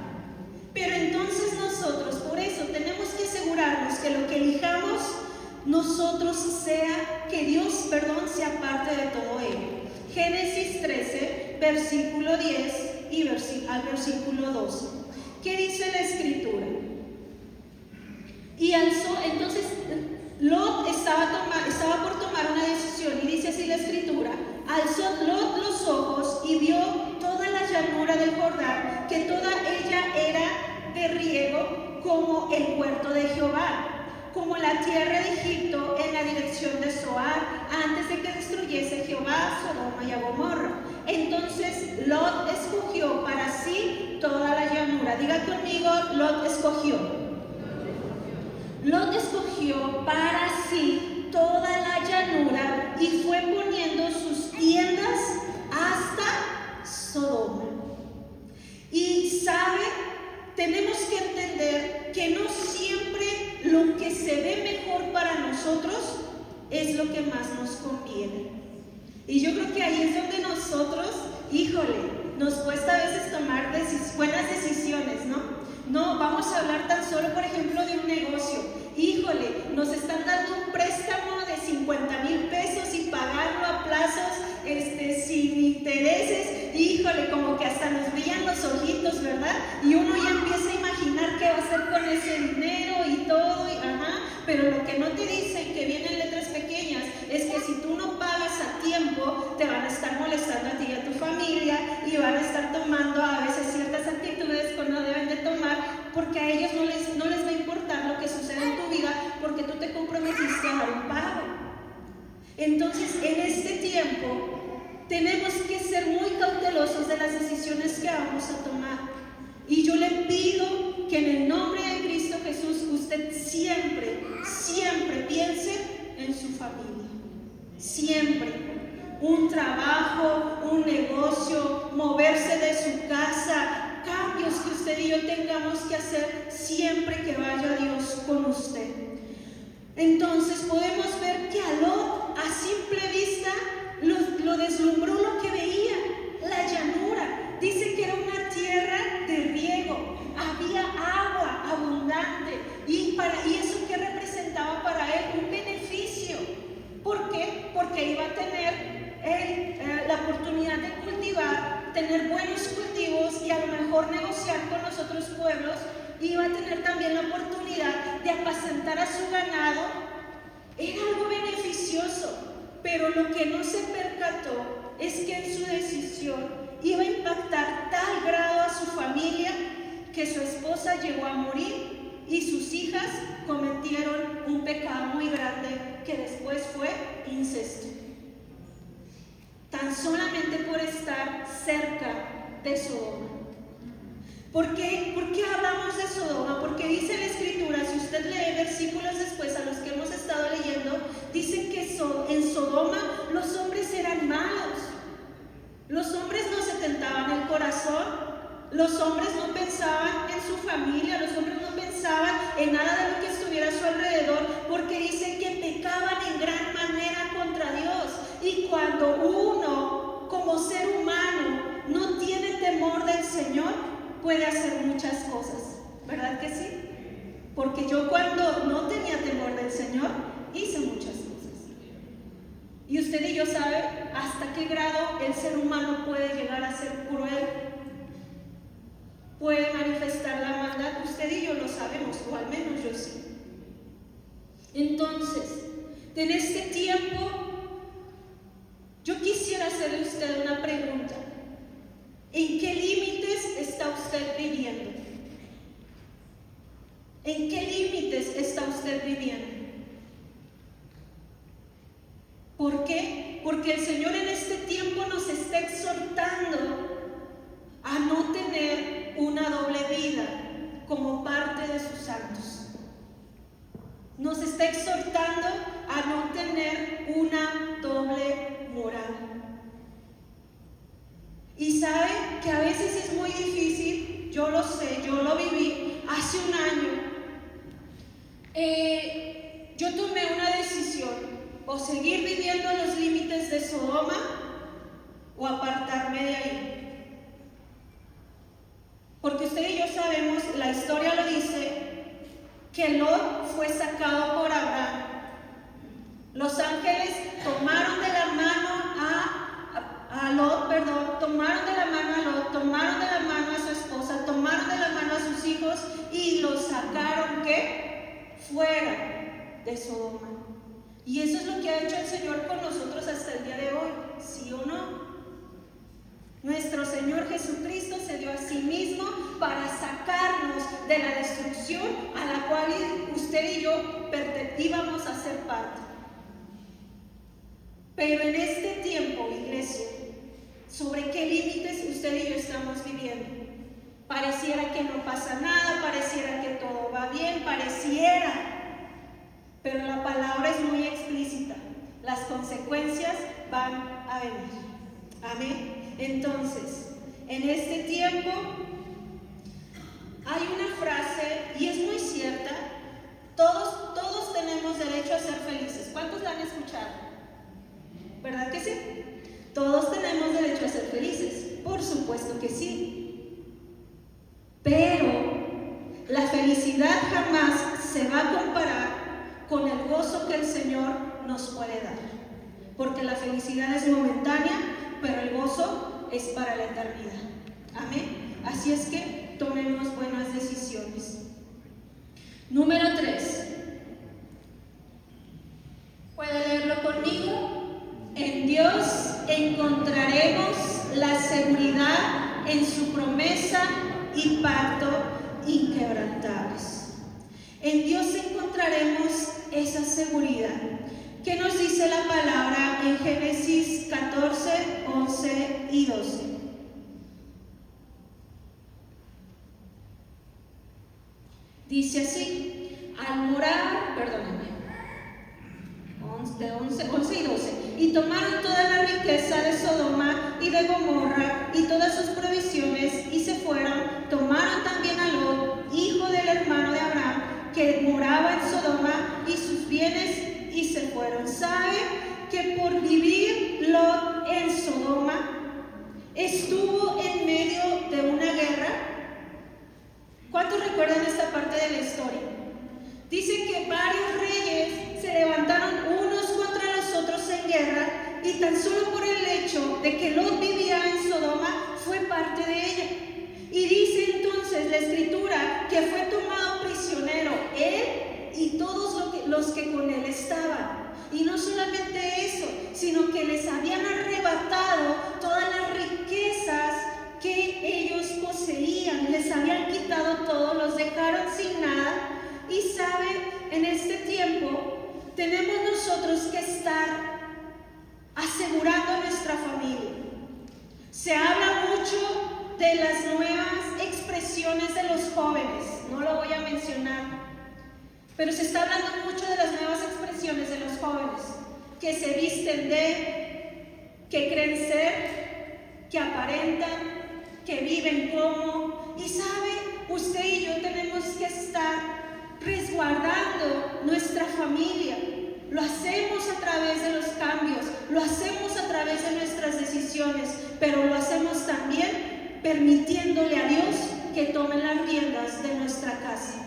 Speaker 5: Pero entonces nosotros, por eso, tenemos que asegurarnos que lo que elijamos nosotros que Dios sea parte de todo ello. Génesis 13, versículo 10 y al versículo 12. ¿Qué dice la Escritura? Y alzó, entonces Lot estaba por tomar una decisión, y dice así la Escritura: alzó Lot los ojos y vio toda la llanura del Jordán, que toda ella era de riego como el huerto de Jehová, como la tierra de Egipto en la dirección de Zoar, antes de que destruyese Jehová Sodoma y a Gomorra. Entonces Lot escogió para sí toda la llanura. Diga conmigo: Lot escogió. Lot escogió para sí toda la llanura y fue poniendo sus tiendas hasta Sodoma. Y sabe, tenemos que entender que no siempre lo que se ve mejor para nosotros es lo que más nos conviene. Y yo creo que ahí es donde nosotros, nos cuesta a veces tomar buenas decisiones, ¿no? No, vamos a hablar tan solo, por ejemplo, de un negocio. Nos están dando un préstamo de 50,000 pesos y pagarlo a plazos sin intereses. Como que hasta nos brillan los ojitos, ¿verdad? Y uno ya empieza a imaginar qué va a hacer con ese dinero y todo, pero lo que no te dicen, que vienen letras pequeñas, es que si tú no pagas a tiempo, te van a estar molestando a ti y a tu familia, y van a estar tomando a veces ciertas actitudes que no deben de tomar, porque a ellos no les va a importar lo que sucede en tu vida, porque tú te comprometiste a dar un pago. Entonces, en este tiempo, tenemos que ser muy cautelosos de las decisiones que vamos a tomar. Y yo le pido que en el nombre de Cristo Jesús, usted siempre piense en su familia. Siempre. Un trabajo, un negocio, moverse de su casa, cambios que usted y yo tengamos que hacer, siempre que vaya Dios con usted. Entonces podemos ver que a Lot a simple vista lo deslumbró lo que veía, la llanura. Dice que era una tierra de riego, había agua abundante y eso que representaba para él un beneficio. ¿Por qué? Porque iba a tener la oportunidad de cultivar, tener buenos cultivos y a lo mejor negociar con los otros pueblos. Iba a tener también la oportunidad de apacentar a su ganado. Era algo beneficioso, pero lo que no se percató es que en su decisión iba a impactar tal grado a su familia que su esposa llegó a morir y sus hijas cometieron un pecado muy grande que después fue incesto. Tan solamente por estar cerca de Sodoma. ¿Por qué hablamos de Sodoma? Porque dice la Escritura, si usted lee versículos después a los que hemos estado leyendo, dice que en Sodoma los hombres eran malos. Los hombres no se tentaban el corazón, los hombres no pensaban en su familia, los hombres no pensaban en nada de lo que estuviera a su alrededor, porque dice que pecaban en gran manera contra Dios. Y cuando uno, como ser humano, no tiene temor del Señor, puede hacer muchas cosas, ¿verdad que sí? Porque yo cuando no tenía temor del Señor, hice muchas cosas. Y usted y yo saben hasta qué grado el ser humano puede llegar a ser cruel, puede manifestar la maldad. Usted y yo lo sabemos, o al menos yo sí. Entonces, en este tiempo, yo quisiera hacerle a usted una pregunta. ¿En qué límites está usted viviendo? ¿En qué límites está usted viviendo? ¿Por qué? Porque el Señor en este tiempo nos está exhortando a no tener una doble vida como parte de sus santos. Nos está exhortando a no tener una doble moral. Y sabe que a veces es muy difícil, yo lo sé, yo lo viví hace un año. Yo tomé una decisión, o seguir viviendo en los límites de Sodoma o apartarme de ahí. Porque usted y yo sabemos, la historia lo dice, que Lot fue sacado por Abraham. Los ángeles tomaron de la mano tomaron de la mano a Lot, tomaron de la mano a su esposa, tomaron de la mano a sus hijos y los sacaron, ¿qué? Fuera de Sodoma. Y eso es lo que ha hecho el Señor con nosotros hasta el día de hoy, ¿sí o no? Nuestro Señor Jesucristo se dio a sí mismo para sacarnos de la destrucción a la cual usted y yo íbamos a ser parte. Pero en este tiempo, iglesia, ¿sobre qué límites usted y yo estamos viviendo? Pareciera que no pasa nada, pareciera que todo va bien, pareciera. Pero la palabra es muy explícita. Las consecuencias van a venir. Amén. Entonces, en este tiempo hay una frase, y es muy cierta: todos tenemos derecho a ser felices. ¿Cuántos la han escuchado? ¿Verdad que sí? Todos tenemos derecho a ser felices, por supuesto que sí. Pero la felicidad jamás se va a comparar con el gozo que el Señor nos puede dar. Porque la felicidad es momentánea, pero el gozo es para la eternidad. Amén. Así es que tomemos buenas decisiones. Número 3. ¿Puede leerlo conmigo? En Dios encontraremos la seguridad en su promesa y pacto inquebrantables. En Dios encontraremos esa seguridad. ¿Qué nos dice la palabra en Génesis 14, 11 y 12? Dice así: al morar, perdónenme, 11 y 12. Y tomaron toda la riqueza de Sodoma y de Gomorra y todas sus provisiones y se fueron. Tomaron también a Lot, hijo del hermano de Abraham, que moraba en Sodoma, y sus bienes y se fueron. ¿Sabe que por vivir Lot en Sodoma estuvo en medio de una guerra? ¿Cuántos recuerdan esta parte de la historia? Dice que varios reyes se levantaron unos contra los otros en guerra, y tan solo por el hecho de que Lot vivía en Sodoma fue parte de ella. Y dice entonces la escritura que fue tomado prisionero él y todos los que con él estaban. Y no solamente eso, sino que les habían arrebatado todas las riquezas que ellos poseían, les habían quitado todo, los dejaron sin nada. Y sabe, en este tiempo tenemos nosotros que estar asegurando a nuestra familia. Se habla mucho de las nuevas expresiones de los jóvenes, no lo voy a mencionar, pero se está hablando mucho de las nuevas expresiones de los jóvenes, que se visten de, que creen ser, que aparentan, que viven como. Y sabe, usted y yo tenemos que estar resguardando nuestra familia. Lo hacemos a través de los cambios, lo hacemos a través de nuestras decisiones, pero lo hacemos también permitiéndole a Dios que tome las riendas de nuestra casa.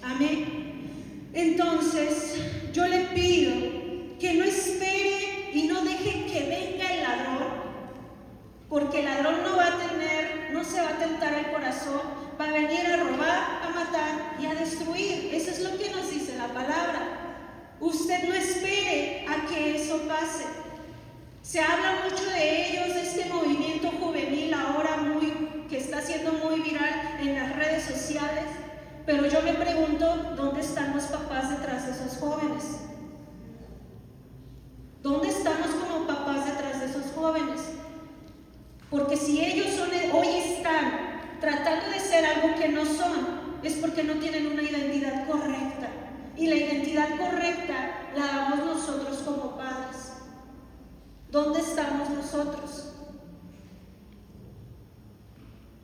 Speaker 5: Amén. Entonces, yo le pido que no espere y no deje que venga el ladrón, porque el ladrón no se va a tentar el corazón, va a venir a robar, a matar y a destruir. Eso es lo que nos dice la palabra. Usted no espere a que eso pase. Se habla mucho de ellos, de este movimiento juvenil ahora que está siendo muy viral en las redes sociales, pero yo me pregunto, ¿dónde están los papás detrás de esos jóvenes? ¿Dónde estamos como papás detrás de esos jóvenes? Porque si ellos hoy están tratando de ser algo que no son, es porque no tienen una identidad correcta. Y la identidad correcta la damos nosotros como padres. ¿Dónde estamos nosotros?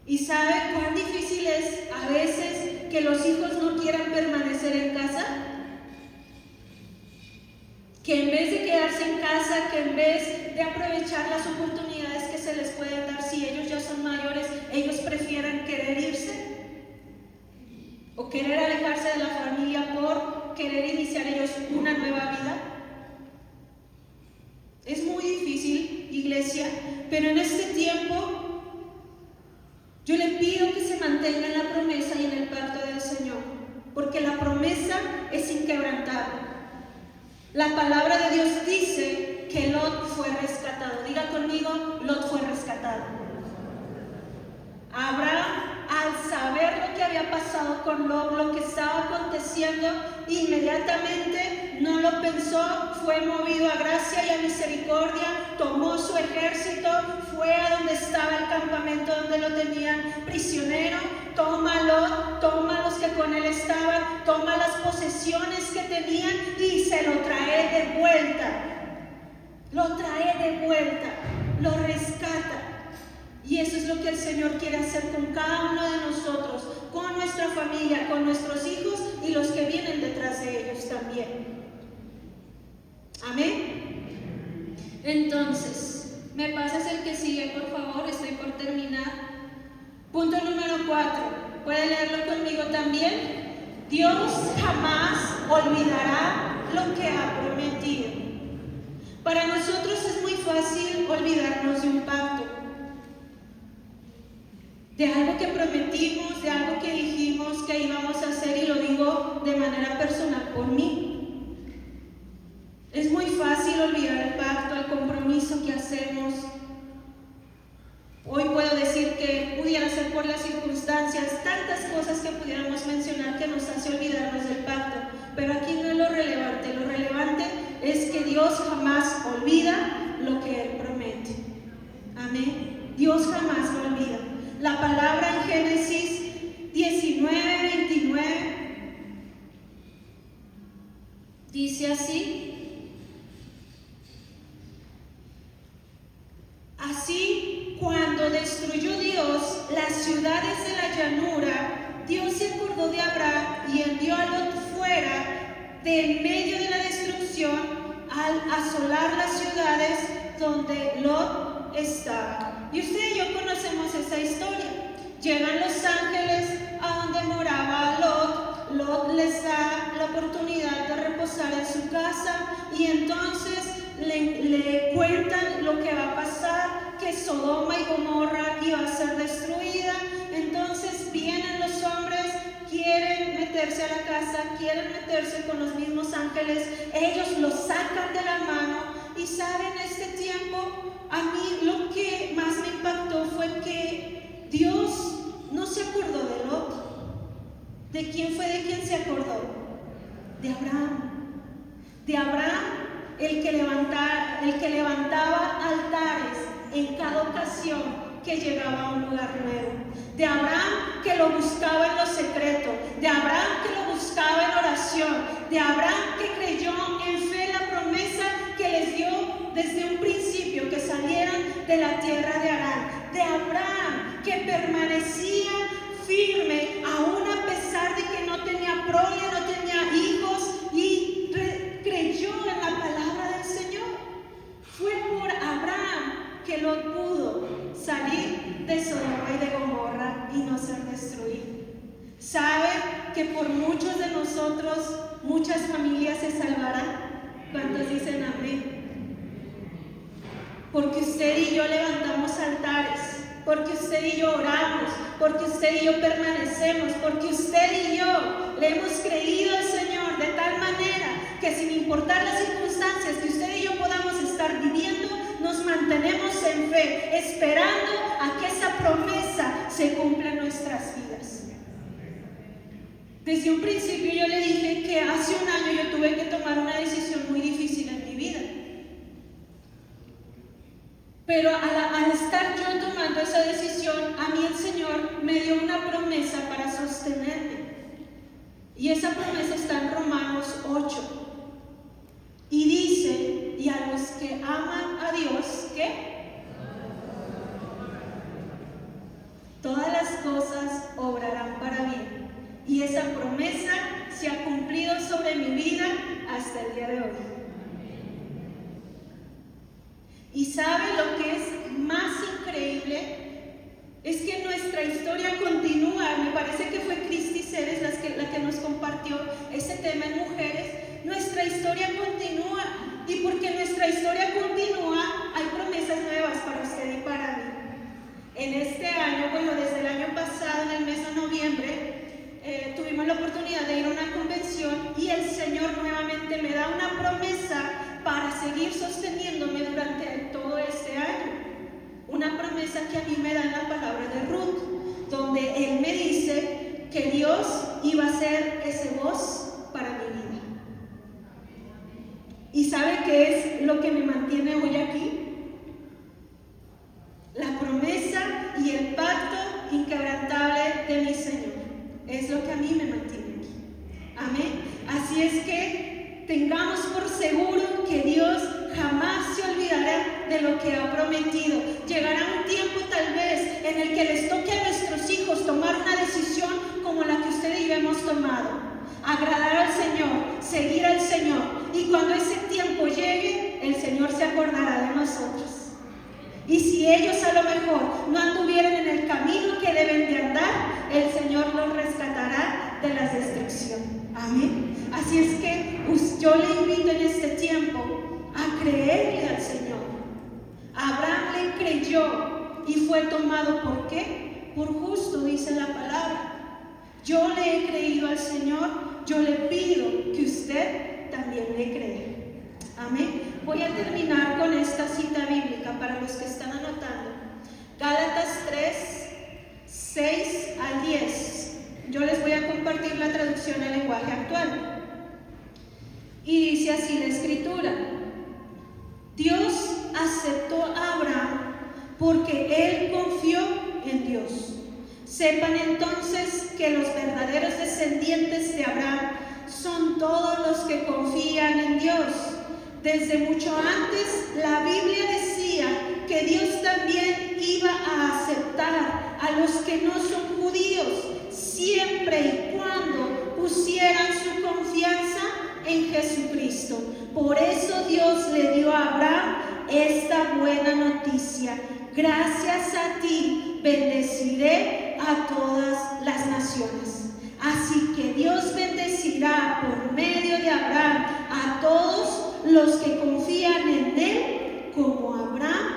Speaker 5: ¿Y sabe cuán difícil es a veces que los hijos no quieran permanecer en casa? Que en vez de quedarse en casa, que en vez de aprovechar las oportunidades que se les pueden dar si ellos ya son mayores, ellos prefieran querer irse o querer alejarse de la familia por querer iniciar ellos una nueva vida. Es muy difícil, iglesia, pero en este tiempo yo le pido que se mantenga en la promesa y en el pacto del Señor, porque la promesa es inquebrantable. La palabra de Dios dice que Lot fue rescatado. Diga conmigo, Lot fue rescatado. Abraham, al saber lo que había pasado con Lot, lo que estaba aconteciendo, inmediatamente no lo pensó, fue movido a gracia y a misericordia, tomó su ejército, fue a donde estaba el campamento donde lo tenían prisionero, toma Lot, toma los que con él estaban, toma las posesiones que tenían y se lo trae de vuelta. Lo trae de vuelta, lo rescata. Y eso es lo que el Señor quiere hacer con cada uno de nosotros, con nuestra familia, con nuestros hijos y los que vienen detrás de ellos también. Amén. Entonces, me pasas el que sigue, por favor, estoy por terminar. Punto número 4, ¿puede leerlo conmigo también? Dios jamás olvidará lo que ha prometido. Para nosotros es muy fácil olvidarnos de un pacto, de algo que prometimos, de algo que dijimos que íbamos a hacer, y lo digo de manera personal por mí. Es muy fácil olvidar el pacto, el compromiso que hacemos. Hoy puedo decir que pudiera ser por las circunstancias, tantas cosas que pudiéramos mencionar que nos hace olvidarnos del pacto, pero aquí no es lo relevante es que Dios jamás olvida lo que Él promete. Amén. Dios jamás lo olvida. La palabra en Génesis 19:29 dice así: así, cuando destruyó Dios las ciudades de la llanura, Dios se acordó de Abraham y envió a Lot fuera de en medio de la destrucción al asolar las ciudades donde Lot estaba. Y usted y yo conocemos esa historia. Llegan los ángeles a donde moraba Lot. Lot les da la oportunidad de reposar en su casa y entonces le cuentan lo que va a pasar, que Sodoma y Gomorra iba a ser destruida. Entonces vienen los hombres, quieren meterse a la casa, quieren meterse con los mismos ángeles, ellos los sacan de la mano. Y saben, este tiempo a mí lo que más me impactó fue que Dios no se acordó de Lot. ¿De quién fue de quién se acordó? De Abraham. De Abraham, el que levantaba altares en cada ocasión que llegaba a un lugar nuevo. De Abraham que lo buscaba en lo secreto. De Abraham que lo buscaba en oración. De Abraham que creyó en fe la promesa que les dio desde un principio, que salieran de la tierra de Harán. De Abraham que permanecía firme aún a pesar de que no tenía prole, no tenía hijos, y creyó en la palabra del Señor. Fue por Abraham que Lot pudo salir de Sodoma y de Gomorra y no ser destruido. ¿Sabe que por muchos de nosotros muchas familias se salvarán? ¿Cuántos dicen amén? Porque usted y yo levantamos altares, porque usted y yo oramos, porque usted y yo permanecemos, porque usted y yo le hemos creído al Señor de tal manera que sin importar las circunstancias que usted y yo podamos estar viviendo, nos mantenemos en fe, esperando a que esa promesa se cumpla en nuestras vidas. Desde un principio yo le dije que hace un año yo tuve que tomar una decisión muy difícil en mi vida. Pero al estar yo tomando esa decisión, a mí el Señor me dio una promesa para sostenerme. Y esa promesa está en Romanos 8. Y dice, y a los que aman a Dios, ¿qué? Todas las cosas obrarán para bien. Y esa promesa se ha cumplido sobre mi vida hasta el día de hoy. Y sabe lo que es más increíble, es que nuestra historia continúa. Me parece que fue Cristi Ceres la que nos compartió ese tema en mujeres. Nuestra historia continúa, y porque nuestra historia continúa, hay promesas nuevas para usted y para mí. En este año, bueno, desde el año pasado, en el mes de noviembre, tuvimos la oportunidad de ir a una convención y el Señor nuevamente me da una promesa para seguir sosteniéndome durante todo este año. Una promesa que a mí me da en la palabra de Ruth, donde Él me dice que Dios iba a ser ese voz para mi vida. ¿Y sabe qué es lo que me mantiene hoy aquí? La promesa y el pacto inquebrantable de mi Señor. Es lo que a mí me mantiene aquí. Amén. Así es que tengamos por seguro que Dios jamás se olvidará de lo que ha prometido. Llegará un tiempo tal vez en el que les toque a nuestros hijos tomar una decisión como la que usted y yo hemos tomado. Agradar al Señor, seguir al Señor. Y cuando ese tiempo llegue, el Señor se acordará de nosotros. Y si ellos a lo mejor no anduvieran en el camino que deben de andar, el Señor los rescatará de la destrucción. Amén. Así es que yo le invito en este tiempo a creerle al Señor. Abraham le creyó y fue tomado, ¿por qué? Por justo, dice la palabra. Yo le he creído al Señor, yo le pido que usted también le crea. Amén. Voy a terminar con esta cita bíblica para los que están anotando. Gálatas 3, 6 al 10. Yo les voy a compartir la traducción al lenguaje actual. Y dice así la escritura: Dios aceptó a Abraham porque él confió en Dios. Sepan entonces que los verdaderos descendientes de Abraham son todos los que confían en Dios. Desde mucho antes la Biblia decía que Dios también iba a aceptar a los que no son judíos, siempre y cuando pusieran su confianza en Jesucristo. Por eso Dios le dio a Abraham esta buena noticia: gracias a ti bendeciré a todas las naciones. Así que Dios bendecirá por medio de Abraham a todos los que confían en él, como Abraham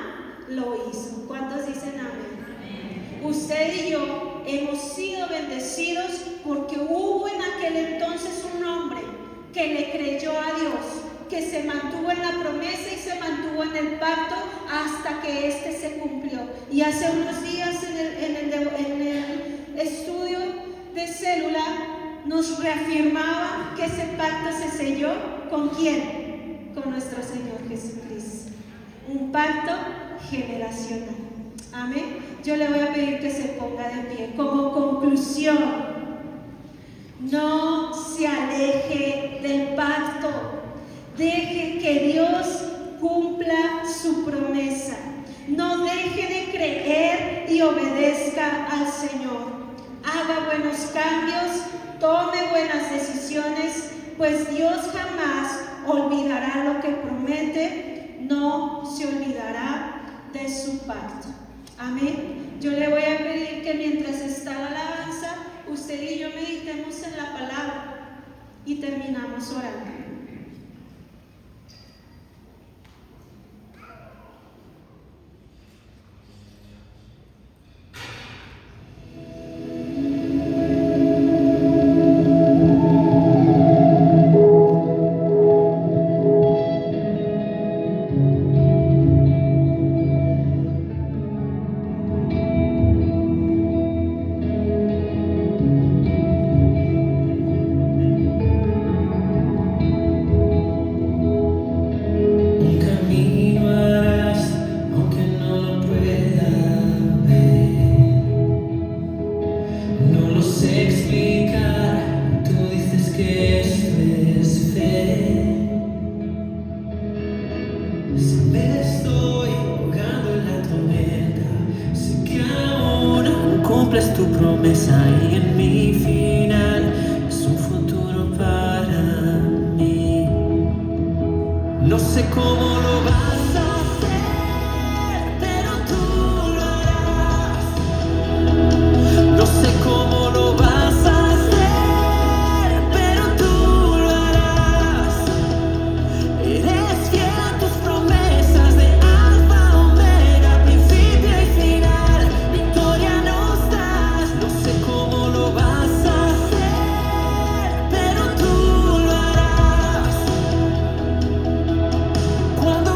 Speaker 5: lo hizo. ¿Cuántos dicen amén? Usted y yo hemos sido bendecidos porque hubo en aquel entonces un hombre que le creyó a Dios, que se mantuvo en la promesa y se mantuvo en el pacto hasta que éste se cumplió. Y hace unos días en el estudio de célula nos reafirmaba que ese pacto se selló ¿con quién? Con nuestro Señor Jesucristo. Un pacto generacional. Amén. Yo le voy a pedir que se ponga de pie. Como conclusión, no se aleje del pacto. Deje que Dios cumpla su promesa. No deje de creer y obedezca al Señor. Haga buenos cambios, tome buenas decisiones, pues Dios jamás olvidará lo que promete, no se olvidará de su pacto. Amén. Yo le voy a pedir que mientras está la alabanza, usted y yo meditemos en la palabra y terminamos orando.
Speaker 4: Cumples tu promesa y en mi final es un futuro para mí. No sé cómo lo vas a hacer, pero tú lo harás. No sé cómo lo vas a hacer, pero tú lo harás. Eres fiel a tus promesas de alfa, omega, principio y final. Victoria nos das. No sé cómo lo vas a hacer, pero tú lo harás. Cuando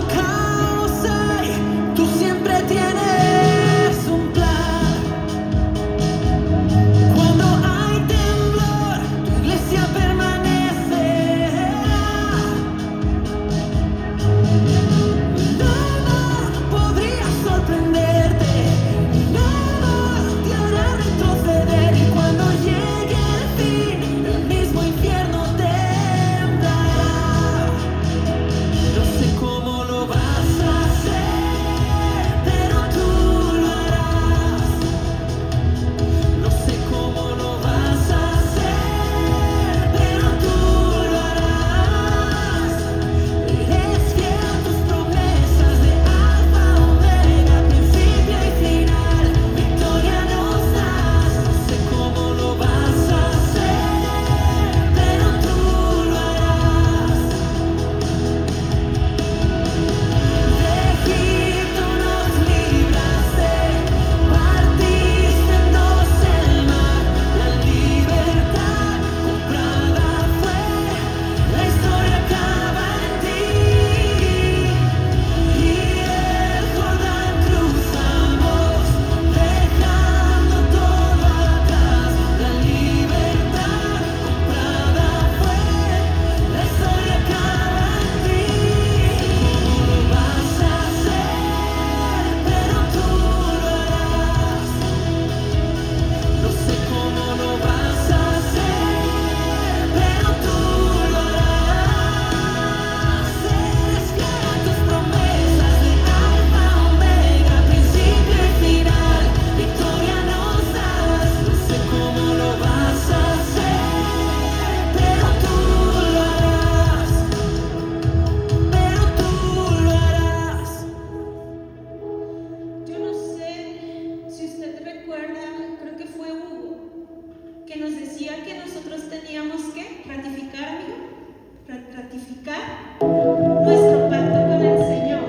Speaker 5: ratificar nuestro pacto con el Señor.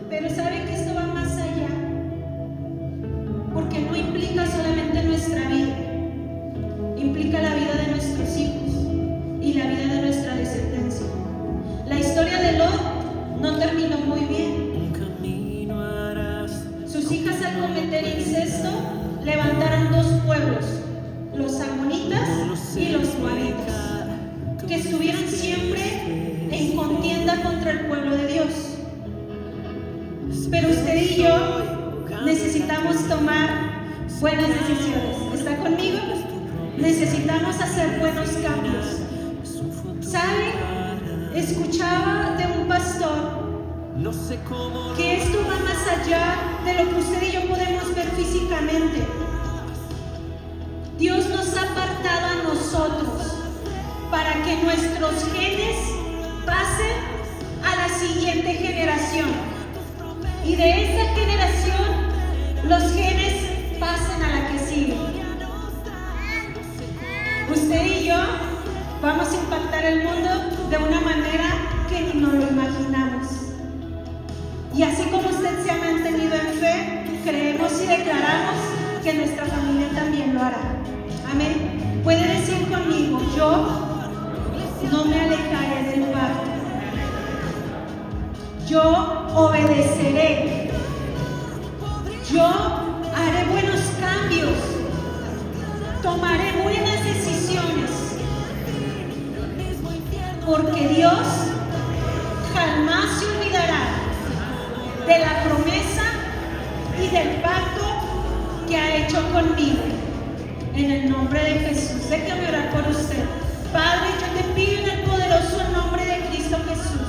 Speaker 5: Pero sabe que esto va más allá, porque no implica solamente nuestra vida, implica la vida de nuestros hijos y la vida de nuestra descendencia. La historia de Lot no terminó muy bien. Sus hijas, al cometer incesto, levantaron dos pueblos, los amonitas y los moabitas, que estuvieron siempre en contienda contra el pueblo de Dios. Pero usted y yo necesitamos tomar buenas decisiones. ¿Está conmigo? Necesitamos hacer buenos cambios. ¿Sabe? Escuchaba de un pastor que esto va más allá de lo que usted y yo podemos ver físicamente. Dios nos ha apartado a nosotros para que nuestros genes pasen a la siguiente generación, y de esa generación los genes pasen a la que sigue. Usted y yo vamos a impactar el mundo de una manera que ni nos lo imaginamos. Y así como usted se ha mantenido en fe, creemos y declaramos que nuestra familia también lo hará. Amén. Puede decir conmigo: yo no me alejaré del pacto. Yo obedeceré. Yo haré buenos cambios. Tomaré buenas decisiones. Porque Dios jamás se olvidará de la promesa y del pacto que ha hecho conmigo. En el nombre de Jesús, déjame orar por usted. Padre, yo te pido en el poderoso nombre de Cristo Jesús,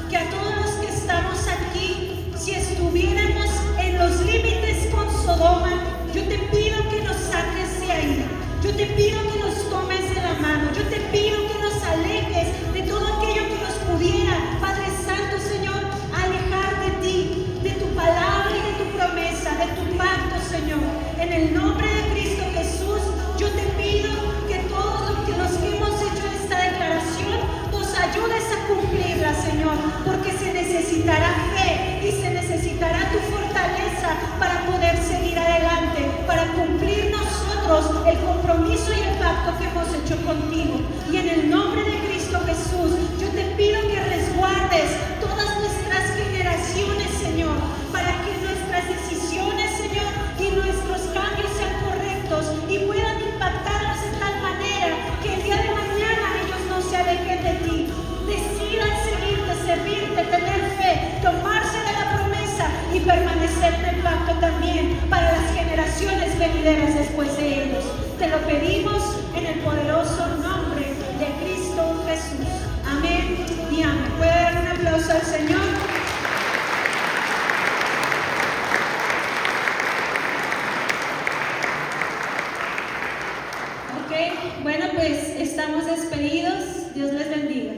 Speaker 5: que a todos los que estamos aquí, si estuviéramos en los límites con Sodoma, yo te pido que nos saques de ahí. Yo te pido que nos tomes de la mano. Yo te pido que nos alejes de todo aquello que nos pudiera, Padre Santo, Señor, alejar de ti, de tu palabra y de tu promesa, de tu pacto, Señor. En el nombre de Cristo Jesús, yo te pido que todos los que hemos hecho esta declaración nos ayudes a cumplirla, Señor, porque se necesitará fe y se necesitará tu fortaleza para poder seguir adelante, para cumplir nosotros el compromiso y el pacto que hemos hecho contigo. Y en el nombre de Cristo Jesús, yo te pido que resguardes todas nuestras generaciones, Señor, para que nuestras decisiones, Señor, y nuestros cambios sean correctos y puedan impactarlos de tal manera que el día de mañana ellos no se alejen de ti, decidan seguirte, servirte, tener fe, tomarse de la promesa y permanecer en el pacto también para las generaciones venideras después de ellos. Te lo pedimos en el poderoso nombre de Cristo Jesús. Amén y amén. ¿Puede dar un aplauso al Señor? Ok, bueno, pues estamos despedidos. Dios les bendiga.